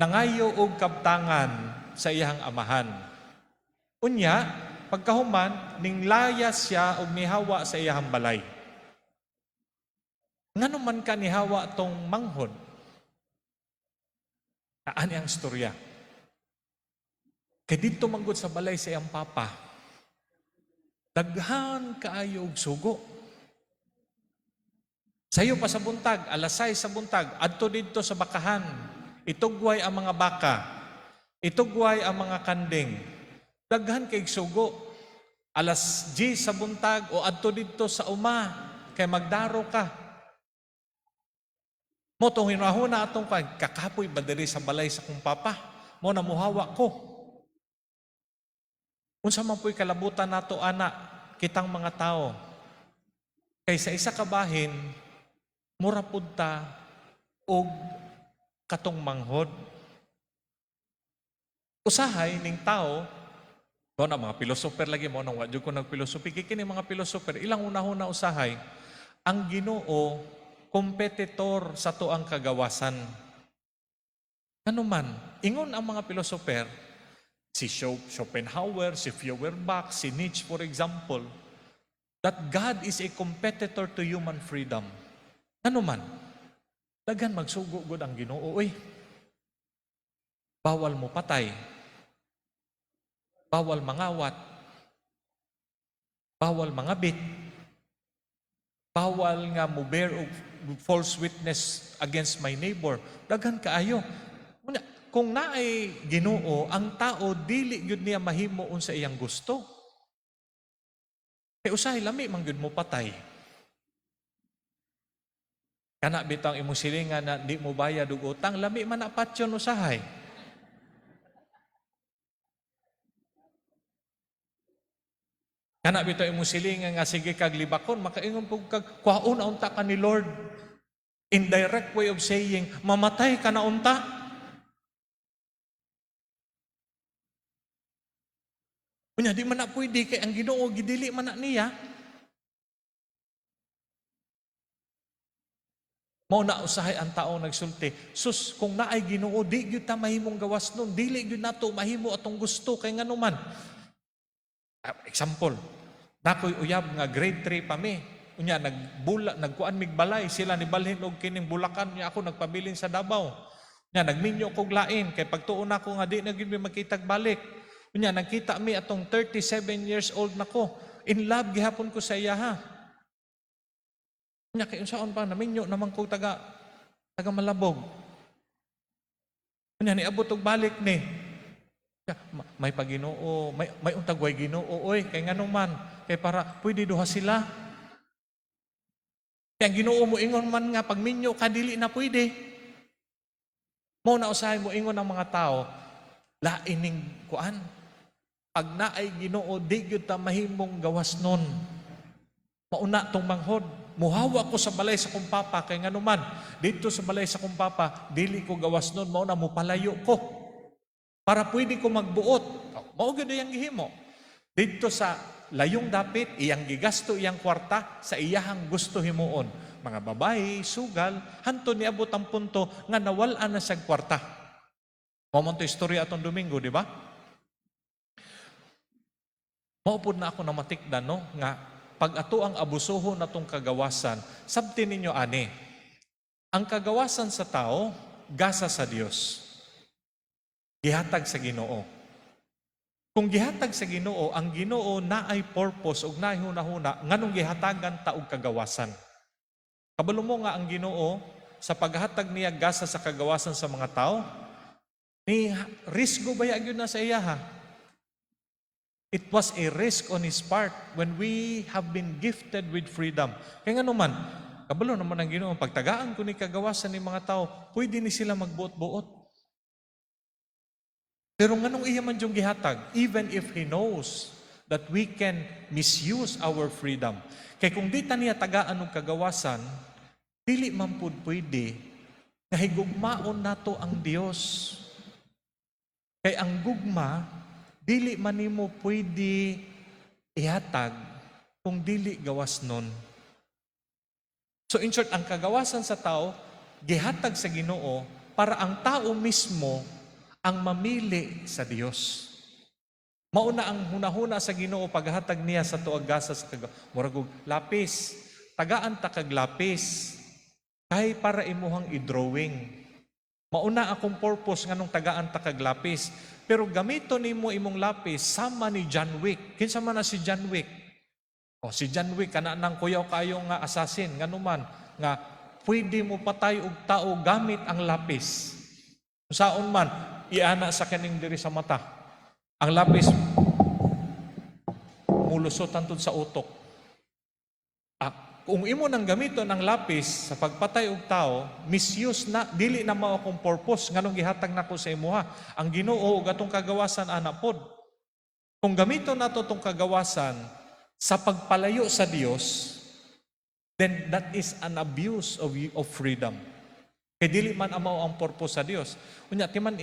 nangayo og kabtangan sa iyang amahan. Unya, pagkahuman ning layas siya og mihawa sa iyang balay. Ngano man ka nihawa tong manghod? Ani ang istorya. Kay dito manggod sa balay sa iyang papa, daghan kaayo og sugo. Sayo pa sa buntag, alas 6 sa buntag, adto dito sa bakahan, itugway ang mga baka, itugway ang mga kanding. Daghan kay sugo. Alas 10 sa buntag o adto dito sa uma, kay magdaro ka. Mo tong hinahuna atong kakapoy ba diri sa balay sa kong papa, mo na muhawa ko. Unsa man po'y kalabutan nato ana, kitang mga tao. Kay sa isa ka bahin, mura pud ta og katong manghod. Usahay ning tao, mo na mga pilosoper lagi mo nang wadyo ko nagpilosopi kini mga pilosoper ilang unahuna usahay ang Ginoo kompetitor sa tuang kagawasan. Ano man, ingon ang mga pilosoper, si Schopenhauer, si Feuerbach, si Nietzsche for example, that God is a competitor to human freedom. Ano man, daghan magsugo gud ang Ginoo, oy. Bawal mo patay, bawal mangawat, bawal mangabit, bawal nga mo bear og false witness against my neighbor. Daghan kaayo. Kung naay Ginoo, ang tao dili gyud niya mahimo unsa iyang gusto. Kay usahay lami man gyud mo patay. Kana bitang imong silingan na di mo bayad og utang, lami man na patyon usahay. Kana bitaw imong silingan nga sige kag libakon, makaingon pug kag kwaon unta ka ni Lord. Indirect way of saying, mamatay ka na unta. Unya di man na pwede kay ang Ginoo gidili man na niya. Mao na usahay ang tao nagsulti. Sus, kung naay Ginoo, di gyud ta mahimong gawas nun, dili gyud nato mahimo atong gusto kay nganuman. Example, nakoy uyab nga grade 3 pa mi. Unya nagkuan mig balay, sila ni balhin og kining Bulacan, niya ako nagpabilin sa Davao. Unya nagminyo kog lain kay pagtuon nako nga di na gyud mi makitag balik. Unya nagkita mi atong 37 years old nako. In love gihapon ko sa iya ha. Unya kay unsaon pa naminyo naman ko taga Malabog. Unya niabot og balik ni. May Paginoo, may untagway Ginoo oy kay nganong man kay para pwede duha sila. Kay ang Ginoo mo ingon man nga pagminyo ka dili na pwede. Mo na usahay mo ingon ang mga tao lain ning kuan. Pag naay Ginoo di gyud ta mahimong gawas nun. Mauna tong manghod, muhawa ko sa balay sa kong papa kay nganuman dito sa balay sa kong papa dili ko gawas nun, mao na mo palayo ko. Para pwede ko magbuot. Mao gyud iyang gihimo. Dito sa layong dapit, iyang gigasto iyang kwarta sa iyahang gusto himuon. Mga babae, sugal, hanto niabot ang punto nga nawal-an na sa kwarta. Mao man to istorya atong Domingo, di ba? Maupod na ako na matikdan, no? Nga pag ato ang abusuhon natong kagawasan, sabti ninyo ani, ang kagawasan sa tao, gasa sa Dios. Gihatag sa Ginoo. Kung gihatag sa Ginoo, ang Ginoo naay purpose ug naay hunahuna nganong gihatagan ta og kagawasan. Kabalo mo nga ang Ginoo sa paghatag niya gasa sa kagawasan sa mga tao, ni risgo ba yun na sa iya ha? It was a risk on his part when we have been gifted with freedom. Kaya nga naman, kabalo naman ang Ginoo, pagtagaan ko ni kagawasan ni mga tao, pwede ni sila magbuot-buot. Pero nganong iya man yung gihatag, even if he knows that we can misuse our freedom. Kaya kung di ta niya tagaan ng kagawasan, dili man pud pwede, nahigugmaon nato ang Dios. Kaya ang gugma, dili man nimo pwede ihatag kung dili gawas nun. So in short, ang kagawasan sa tao, gihatag sa Ginoo para ang tao mismo ang mamili sa Dios. Mauna ang hunahuna sa Ginoo paghatag niya sa tuag gasa sa murag lapis. Tagaan ta kag lapis kay para imuhang i-drawing. Mauna akong purpose nganong tagaan ta kag lapis. Pero gamito nimo imong lapis sama ni John Wick. Kinsa man na si John Wick? O si John Wick kana nang kuyaw kayo nga assassin nganuman nga pwede mo patay og tao gamit ang lapis. Saon man iana sa kaning diri sa mata. Ang lapis mulusotan tud sa utok. Kung imo nang gamiton ang lapis sa pagpatay og tao, misuse na, dili na mao akong purpose nganong gihatag nako sa imuha. Ang Ginoo ug atong kagawasan ana pod. Kung gamiton nato tong kagawasan sa pagpalayo sa Dios, then that is an abuse of freedom. Kay dili man amaw ang purpose sa Dios. Unya timan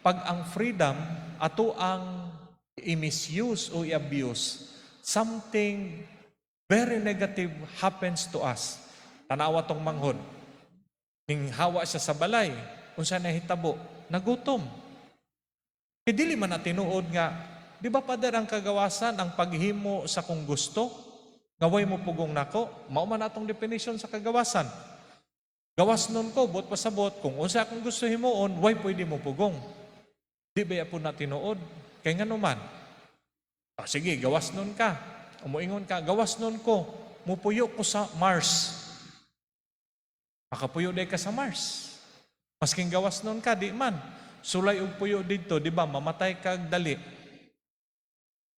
pag ang freedom ato ang i-misuse o i-abuse, something very negative happens to us. Tanawa tong manghod. Ning hawa siya sa balay, unsa nahitabo? Nagutom. Kay dili man na tinuod nga, di ba Pader ang kagawasan ang paghimo sa kung gusto? Ngaway mo pugong nako, mao man atong definition sa kagawasan. Gawas nun ko, buot pasabot, kung unsa akong gusto himuon, way pwede mo pugong. Di ba po na tinuod? Kay nga naman, sige, gawas nun ka. Umuingon ka, gawas nun ko, mupuyo ko sa Mars. Makapuyo day ka sa Mars. Masking gawas nun ka, di man. Sulay og puyo dito, di ba, mamatay kag dali.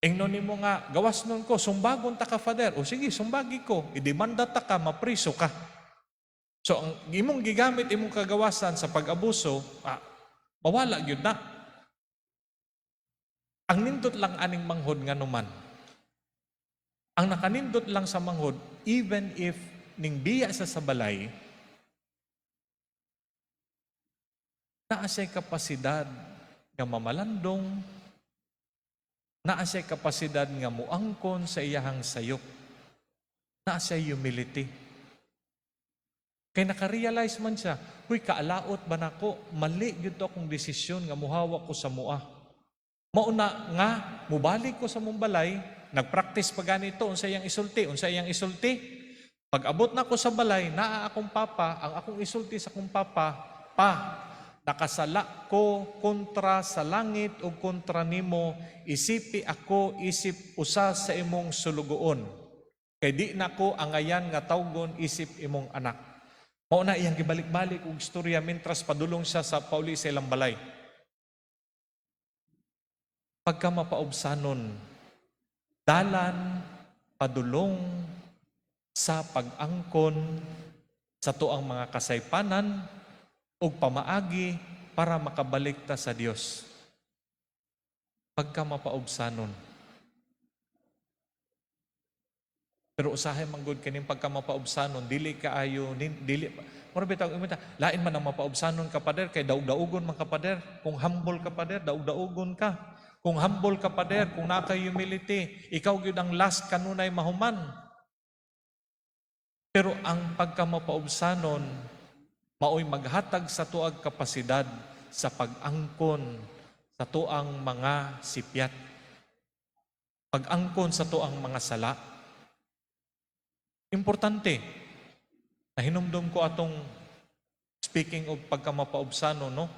Ingnon nimo nga, gawas nun ko, sumbagon ta ka, Father. O sige, sumbagi ko. Idemanda ta ka, mapriso ka. So, ang imong gigamit, imong kagawasan sa pag-abuso, mawala yun na. Ang nindot lang aning manghod nga numan. Ang nakanindot lang sa manghod, even if ning biya sa sabalay, naa siya'y kapasidad nga mamalandong, naa siya'y kapasidad nga muangkon sa iyahang sayop, naa siya'y humility. Kaya nakarealize man siya, huy, kaalaot ba nako? Mali yun to akong desisyon nga muhawak ko sa mua. Mauna nga, mubalik ko sa mong balay, nagpractice pa ganito, unsa iyang isulti. Pag abot na ko sa balay, naa akong papa, ang akong isulti sa akong papa, nakasala ko kontra sa langit o kontra nimo, isipi ako, isip usa sa imong sulugoon. Kay di na ko angayan nga tawgon, isip imong anak. Mauna iyang gibalik-balik og istorya, mintras padulong siya sa pauli sa ilang balay. Pagka mapaubsanon, dalan, padulong sa pag-angkon sa tuang mga kasaypanan o pamaagi para makabalik ta sa Dios. Pagka mapaubsanon. Pero usahay manggod kaning pagka mapaubsanon, dili kaayo, dili mura bitaw imita, lain man ang mapaubsanon ka Pader, kay daug-daugon man ka Pader. Kung humble ka Pader, daug-daugon ka. Kung humble ka Pader, kung naka humility, ikaw gyud ang last kanunay mahuman. Pero ang pagkamapaubsanon, maoy maghatag sa tuag kapasidad sa pag-angkon sa tuang mga sipyat. Pag-angkon sa tuang mga sala. Importante, nahinumdum ko atong speaking of pagkamapaubsanon, no?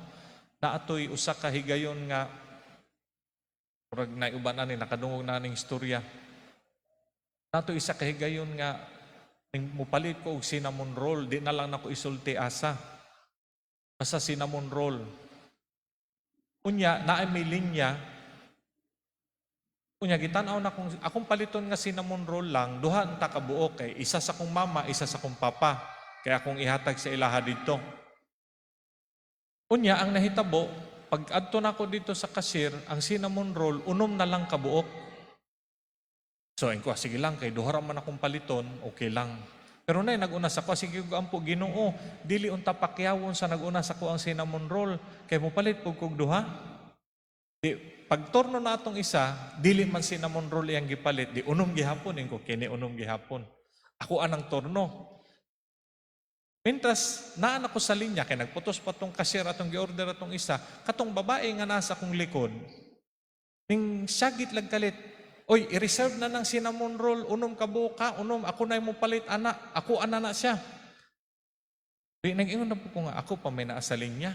Na ato'y usa ka higayon nga murag na uban ani nakadungog na ning istorya. Nato isa kahigayon nga mupalit ko og cinnamon roll, di na lang nako isulti asa. Basta cinnamon roll. Unya, naay may linya. Unya, gitan-aw na akong paliton nga cinnamon roll lang, duha ta ka buok kay isa sa kong mama, isa sa kong papa. Kaya akong ihatag sa ilaha dito. Unya, ang nahitabo, pag adto na ko dito sa cashier, ang cinnamon roll, unom na lang ka buok. So, ko, sige lang, kay duha ra man akong paliton, okay lang. Pero na nag-una sa ko, sige ampo Ginoo, dili unta pakyawon sa nag-una sa ko ang cinnamon roll, kay mo palit pug kog duha. Di pagtorno na atong isa, dili man cinnamon roll iyang gipalit, di unom gihapon ko kini unom gihapon. Ako anang torno. Mintas naan ako sa linya kay nagputos pa tong cashier atong gi-order atong isa, katong babae nga nasa akong likod. Ning syagit lang kalit. Oy, i-reserve na ng cinnamon roll, unom ka buka, unom, ako na mo palit, ana. Ako ana na siya. Di, nag-ingon na po ko nga, ako pa may naasalin niya.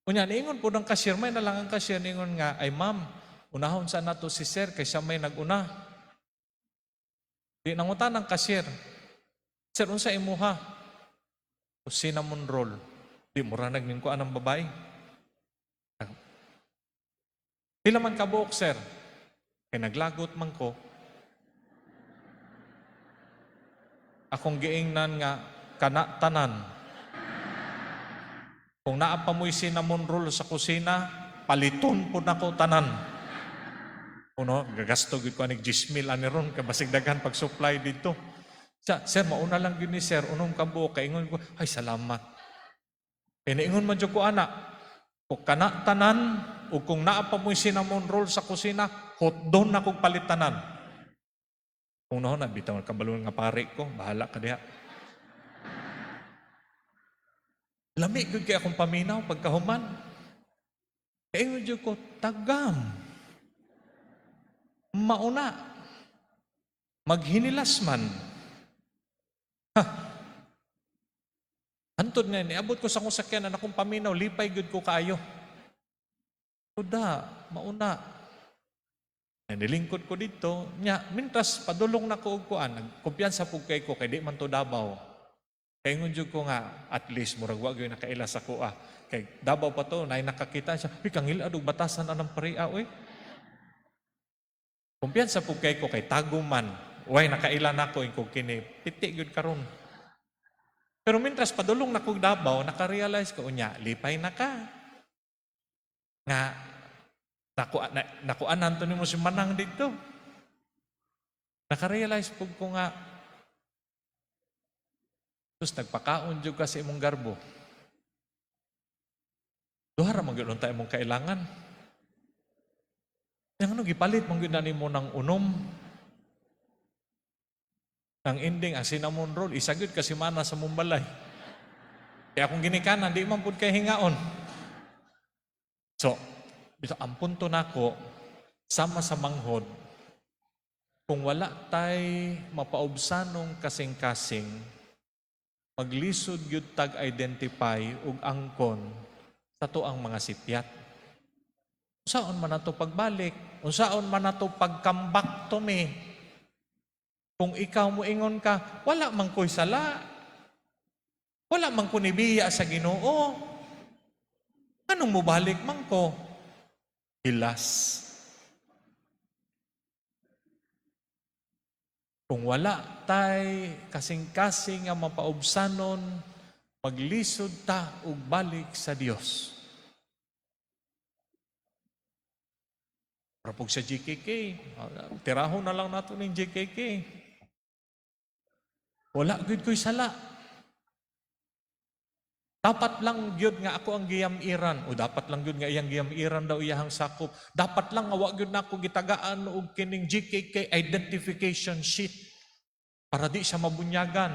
Kunya, niingon po ng cashier, may na lang ang cashier, niingon nga, ay ma'am, unahon sa nato si sir, kay siya may nag-una. Di, nangutan ng cashier, sir, unsa imuha? O cinnamon roll. Di, mura nagmingko anang babae. Pila man ka buok, sir? Kaya naglagot man ko, akong giingnan nga tanan. Kung naapamoy cinnamon roll sa kusina, paliton po na ko tanan. Uno, gagasto gid ko anig 10,000 ani ron kabasig daghan pag supply dito. Sir, mauna lang yun ni sir, unom ka buok, kaingon ko, ay salamat. Inaingon man jud ko ana, kung kana tanan, o kung naapamoy cinnamon roll sa kusina, hotdon na kong palitanan. Kung noon, bitaw na kabalon nga pare ko, bahala ka diha. Lami gud kay akong paminaw pagkahuman. Kaingon jud ko, tagam. Mauna. Maghinilas man. Antod nga, niabot ko sa akong sakyanan, akong paminaw, lipay gud ko kaayo. Tuda, mauna. Nilingkod ko dito, mintas padulong na ko og kuan, nagkumpiyansa pug kay ko, kay di man to Davao. Kay ngunjud ko nga, at least, murag wag yung nakaila sa ko Kay Davao pa to, na nakakita siya, kangil adog batasan anang paria, oy. Kumpiyansa pug kay ko, kay taguman, way nakaila na ko, kung kini, piti gyud karon. Pero mintas padulong na ko Davao, nakarealize ko, unya, lipay na ka. Nga, nakuanan to ni mo si Manang dito. Nakarealize po ko nga, tapos nagpakaon dyan ka sa imong garbo. Duhara man ganoon tayo mong kailangan. Yang ano, gipalit mong ganoon mo ng unom. Ang ending, ang cinnamon roll, isagod kasi mana sa mumbalay. Kaya kung ginikanan, di man po kay hingaon. So, dito, ang punto nako, sama sa manghod, kung wala tay mapaubsanong kasing-kasing, maglisod yun tag-identify ug angkon sa to ang mga sipyat. Unsaon man nato pagbalik, unsaon man nato pagkambak to me. Kung ikaw mo ingon ka, wala man ko'y sala, wala man ko nibiya sa Ginoo, anong mubalik man ko? Hilas. Kung wala tay kasing-kasing nga mapaubsanon, maglisod ta ug balik sa Dios. Para pag sa GKK, tirahon na lang nato ng GKK. Wala gud ko'y sala. Dapat lang gyud nga ako ang giyam-iran o dapat lang gyud nga iyang giyam-iran daw iyahang sakop. Dapat lang nga wa gyud nako gitagaan og kining GKK identification sheet para di siya mabunyagan.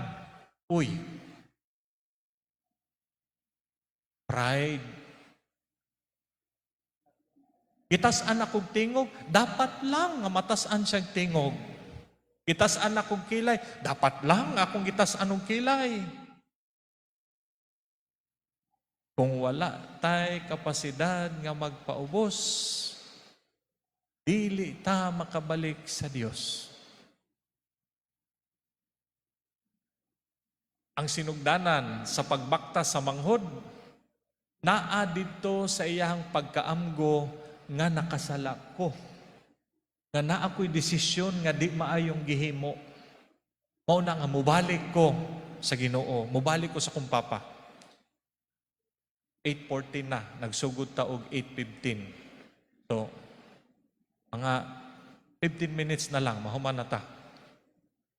Uy. Pride. Gitas-an akong tingog, dapat lang nga matas-an siyang tingog. Gitas-an akong kilay, dapat lang akong gitas-an og kilay. Kung wala tay kapasidad nga magpaubos, dili ta makabalik sa Dios. ang sinugdanan sa pagbakta sa manghod, naa dito sa iyang pagkaamgo nga nakasala ko. Nga naa ko'y desisyon nga di maayong gihimo. Mao na nga mubalik ko sa Ginoo, mubalik ko sa kong papa. 8:14 na, nagsugod ta og 8:15. So, mga 15 minutes na lang, mahuman na ta.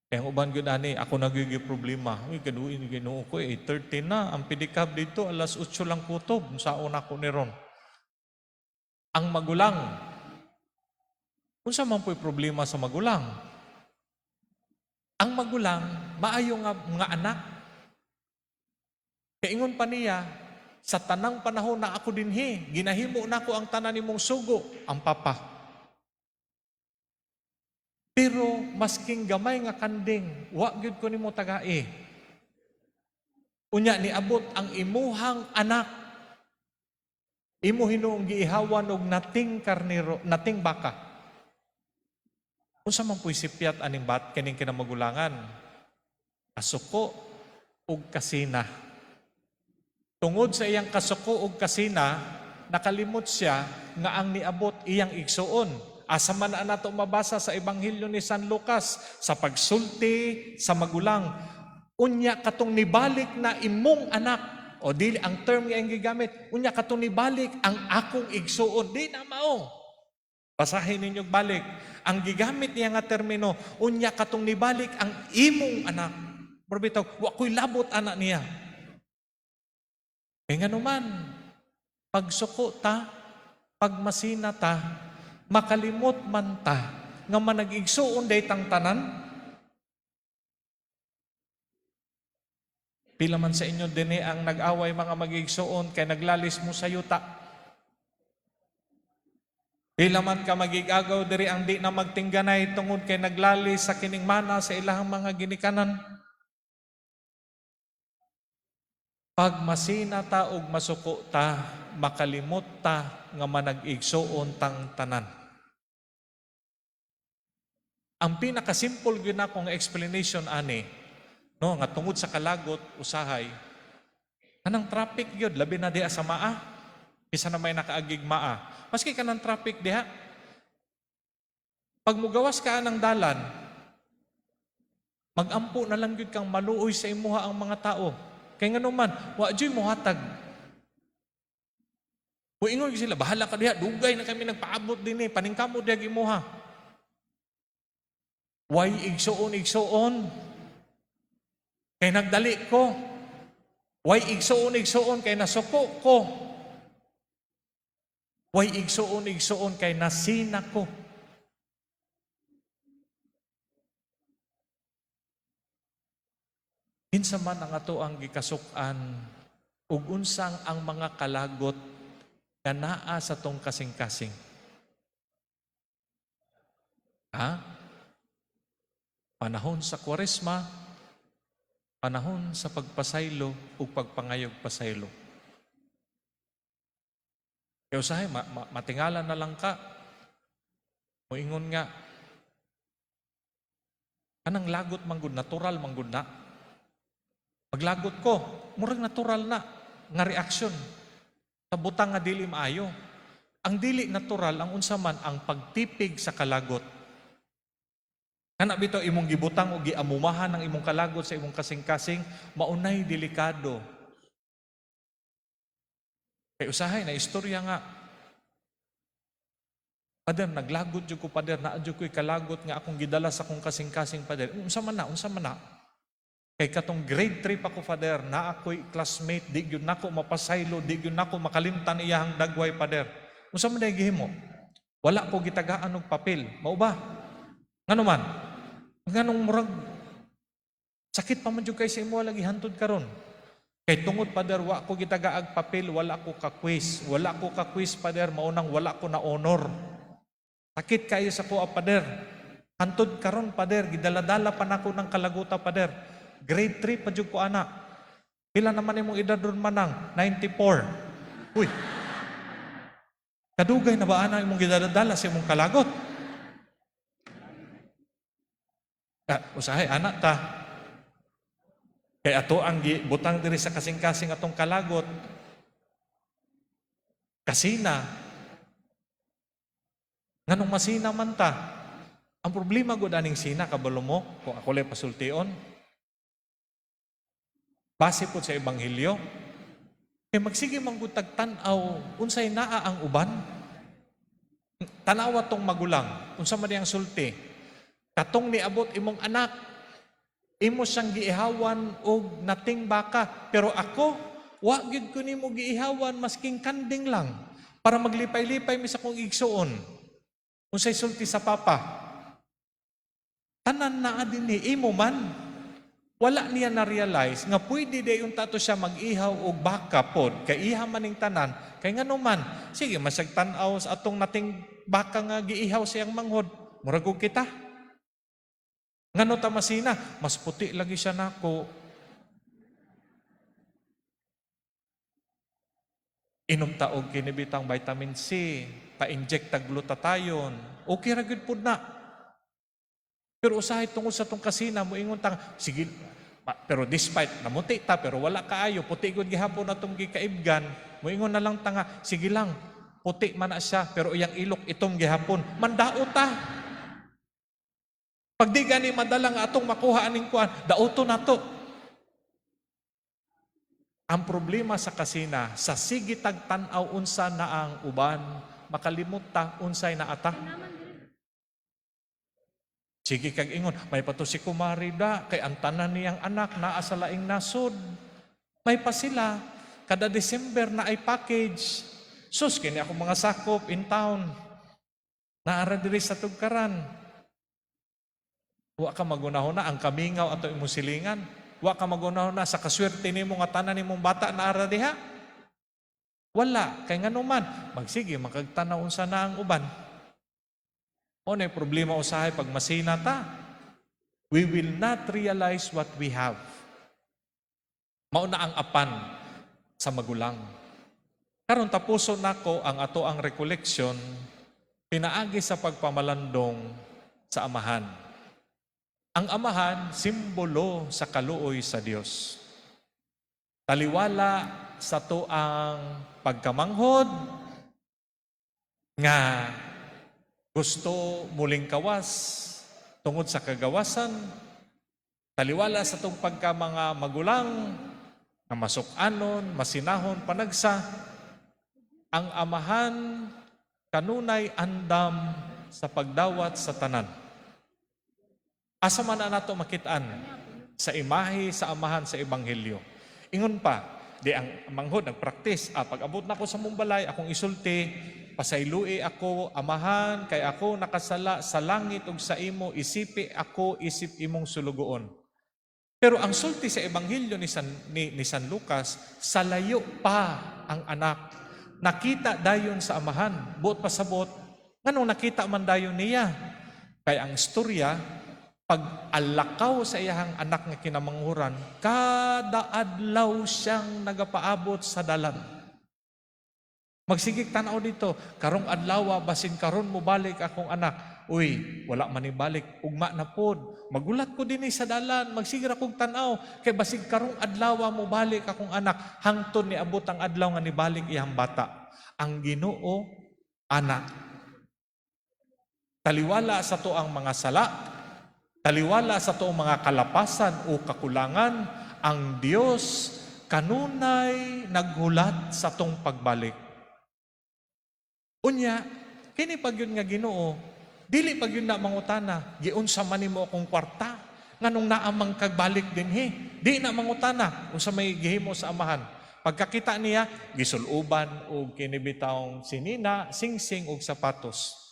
Kaya ang uban yun ani, ako nagiging problema. Uy, kaduin Ginoo ko, 8:30 na. Ang pedicab dito, alas 8 lang kutob. Saan ako ni Ron? Ang magulang. Kung saan man po'y problema sa magulang? Ang magulang, maayo nga mga anak. Kaingon pa niya, sa tanang panahon na ako dinhi, ginahimo na ko ang tanan nimong sugo, ang papa. Pero masking gamay nga kanding, wa gyud ko nimo tagai. Unya niabot ang imuhang anak. Imo hinuong giihawan og nating karnero, nating baka. Unsa man po'y sipyat aning kaning kinamagulangan? Kasuko ug kasina. Tungod sa iyang kasuko ug kasina, nakalimot siya nga ang niabot iyang igsuon. Asa man na nato mabasa sa Ebanghelyo ni San Lucas, sa pagsulti sa magulang, unya katong nibalik na imong anak, o dili ang term nga ang gigamit, unya katong nibalik ang akong igsuon, di na mao. Basahin ninyo balik. Ang gigamit niya nga termino, unya katong nibalik ang imong anak. Pero bitaw, wa ko'y labot anak niya. Kaya nga naman, pagsuko ta, pagmasina ta, makalimot man ta, nga manag-igsuon day tang tanan. Pila man sa inyo din ang nag-away mga mag-igsuon, kay naglalis mo sa yuta. Pila man ka magigagaw diri ang di na magtingganay tungod kay naglalis sa kining mana sa ilahang mga ginikanan. Pag masina ta og masuko ta, makalimot ta nga manag-igsuon tang tanan. Ang pinakasimple gyud na kong explanation ani, no, nga tungod sa kalagot usahay, anang traffic gyud labi na diha sa maa. Isa na may nakaagig maa. Maski ka ng traffic diha. Pag mugawas ka ng dalan, magampo na lang gyud kang maluoy sa imuha ang mga tao. Kay nga naman, wa dyo'y muhatag. Ingon sila, bahala ka diha, dugay na kami nagpaabot din paningkamot diha gimuha. Way igsuon. Kay nagdali ko. Way igsuon kay nasuko ko. Way igsuon kay nasina ko. Kinsa man ang ato ang gikasukan ug unsang ang mga kalagot nga naa sa tong kasing-kasing. Panahon sa Kwaresma, panahon sa pagpasaylo ug pagpangayog pasaylo. Kaya usahay, matingala na lang ka. Moingon nga, anang lagot manggod, natural manggod na. Paglagot ko, murag natural na, nga reaksyon. Sa butang nga dili maayo. Ang dili natural, ang unsaman, ang pagtipig sa kalagot. Kana bitaw imong gibutang o giamumahan ng imong kalagot sa imong kasing-kasing, maunay delikado. Kaya usahay na istorya nga. Pader, naglagot dyan ko, pader, naadyo ko'y kalagot nga akong gidala sa akong kasing-kasing, pader. Unsa man na. Kay katong grade 3 pa ko, pader, na ako'y classmate, di yun nako mapasaylo, di yun nako makalimtan iyahang dagway, pader. Unsa man na gihimo? Wala ko gitagaan og papel. Mao ba? Ngano man? Nganong murag sakit pa man jud kay sa imo lagi hantud karon. Kay tungod pader wa ko gitagaag papel, wala ko ka quiz. Wala ko ka quiz, pader, maunang wala ko na honor. Sakit kayo sa kuha, pader. Hantud karon, pader, gidaladala pa nako ng kalaguta, pader. Grade 3 pa jud ko anak. Pila naman imong edad ron manang? 94. Uy. Kadugay na ba ana imong gidaladala sa imong kalagot? Usahay anak ta. Kay ato ang butang diri sa kasing-kasing atong kalagot, kasina, nganong masina man ta. Ang problema gud aning sina, kabalo mo, kung ako lay pasultion, base po sa Ebanghelyo, kay magsige man gud tag-tan-aw unsay naa ang uban. Tanawa tong magulang, unsa man ang sulti, katong niabot imong anak, imo siyang giihawan og nating baka, pero ako wa gyud ko nimo giihawan masking kanding lang para maglipay-lipay mi sa kong igsuon. Unsay sulti sa papa? Tanan naa dinhi imo man. Wala niya na-realize nga pwede dayon tato siya mag-ihaw og baka pod kay iha maning tanan kay ngano man sige masag tan-aw sa atong nating baka nga giihaw siyang manghod murag og kita. Ngano ta masina? Mas puti lagi siya nako. Inom ta og kini bitang vitamin C, pa-inject tag glutathione. Okay ra gyud pud na. Pero usahay tungod sa tong kasina mo ingon tang sige pero despite namuti ta pero wala kaayo puti gud gihapon atong gikaibgan mo ingon na lang tanga sige lang puti man na siya pero iyang ilok itom gihapon mandao ta. Pag di gani madala nga atong makuha aning kuan daoto nato. Ang problema sa kasina sa sige tag tan-aw unsa na ang uban makalimot ta unsay naata. Sige kag ingon, may pato si kumari da, kay ang tanan niyang anak naa sa laing nasod. May pa sila, kada December na ay package. Sus, kini ako mga sakop in town. Naara diri sa tugkaran. Wa ka magunahon na ang kamingaw ato imong silingan. Wa ka magunahon na sa kaswerte nimo nga tanan nimong bata naara diha. Wala, kay ngano man, magsige makagtanaw unsa na ang uban. O na problema usahay pag masina ta. We will not realize what we have. Mauna ang apan sa magulang. Karon tapuso nako ang ato ang recollection pinaagi sa pagpamalandong sa amahan. Ang amahan simbolo sa kaluoy sa Dios. Taliwala sa to ang pagkamanghod nga gusto muling kawas tungod sa kagawasan, taliwala sa itong pagka mga magulang na masukanon, masinahon, panagsa, ang amahan kanunay andam sa pagdawat sa tanan. Asa man na nato makitaan sa imahe sa amahan sa Ebanghelyo. Ingon pa, di ang manghod nagpraktis, pag abot na ko sa mumbalay, akong isulti, pasaylui ako, amahan, kay ako nakasala sa langit ug sa imo, isipi ako, isip imong sulugoon. Pero ang sulti sa Ebanghelyo ni San Lucas, sa layo pa ang anak. Nakita dayon sa amahan, buot pasabot, nganong nakita man dayon niya? Kay ang istorya, pag alakaw sa iyahang anak nga kinamanghuran, kada adlaw siyang nagapaabot sa dalan. Magsigig tanaw dito, karong adlaw basin karon mo balik akong anak. Uy, wala man ni balik, ugma na pod. Magulat ko dinhi sa dalan, magsigig akong tanaw kay basig karong adlaw mo balik akong anak, hangtod ni abot ang adlaw nga ni balik iyang bata. Ang Ginoo anak. Taliwala sa to ang mga sala, taliwala sa to ang mga kalapasan o kakulangan, ang Dios kanunay naghulat sa tong pagbalik. Unya, kini pag yun nga Ginoo, dili pag yun na mangutana, giunsa man nimo akong kwarta, nganong naamang kagbalik din he. Di na mangutana, unsa may gihimo sa amahan. Pagkakita niya, gisuluban o kinibitawng sinina, singsing o sapatos.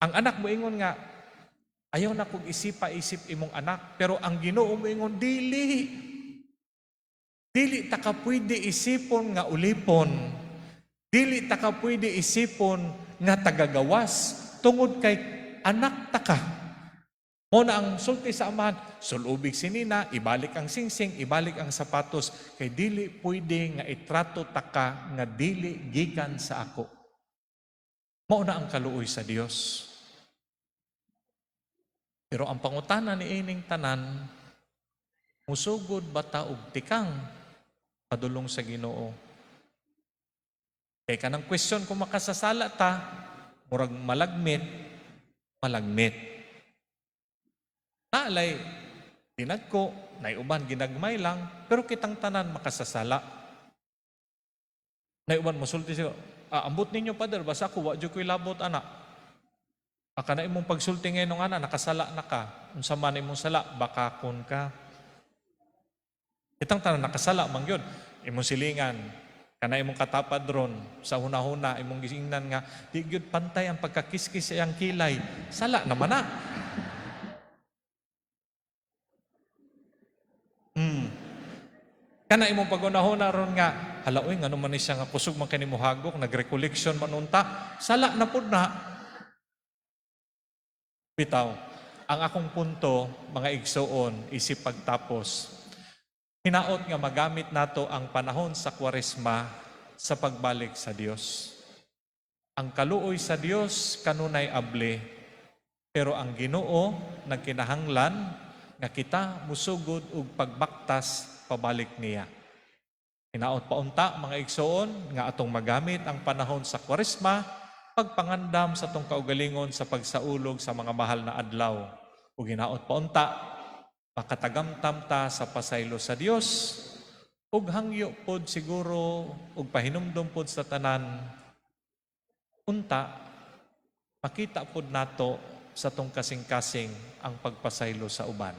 Ang anak mo ingon nga, ayaw na kong isipa-isip imong anak, pero ang Ginoo mo ingon, dili. Dili ta ka pwede isipon nga ulipon. Dili ta ka pwede isipon nga tagagawas tungod kay anak ta ka. Mo na ang sulti sa amahan, sulubig sinina, ibalik ang singsing, ibalik ang sapatos, kay dili pwede nga itrato ta ka nga dili gikan sa ako. Mo na ang kaluoy sa Dios. Pero ang pangutana ni ining tanan, musugod bata og tikang padulong sa Ginoo. Kay kanang question kung makasasala ta, murag malagmit. Naalay, dinagko, naiuban ginagmay lang, pero kitang tanan makasasala. Naiuban masulti siya, ambot ninyo pader, basta ako, wadyo ko'y labot anak. Aka na imong pagsulti ngayon ng anak, nakasala na ka. Unsa man imong sala, bakakon ka. Kitang tanan nakasala, mangyod. Imong silingan, kana imong katapad ron, sa huna-huna, imong gisingnan nga, di gyud pantay ang pagkakiskis sa iyang kilay. Sala naman na. Kana imong pag-una-huna ron nga, halaoy, nga naman siya nga kusog man kanimo hagok, nag-recollection man unta, sala na pud na. Bitaw, ang akong punto, mga igsoon, isip pagtapos, hinaot nga magamit nato ang panahon sa Kwaresma sa pagbalik sa Dios. Ang kaluoy sa Dios kanunay able, pero ang Ginoo nagkinahanglan nga kita musugod og pagbaktas pabalik niya. Hinaot paunta mga igsoon nga atong magamit ang panahon sa Kwaresma pagpangandam sa tong kaugalingon sa pagsaulog sa mga mahal na adlaw. Ug hinaot paunta makatagamtam ta sa pasaylo sa Dios ug hangyo pod siguro ug pahinumdom pod sa tanan unta makita pod nato sa tong kasing-kasing ang pagpasaylo sa uban.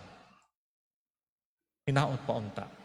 Hinaot paunta.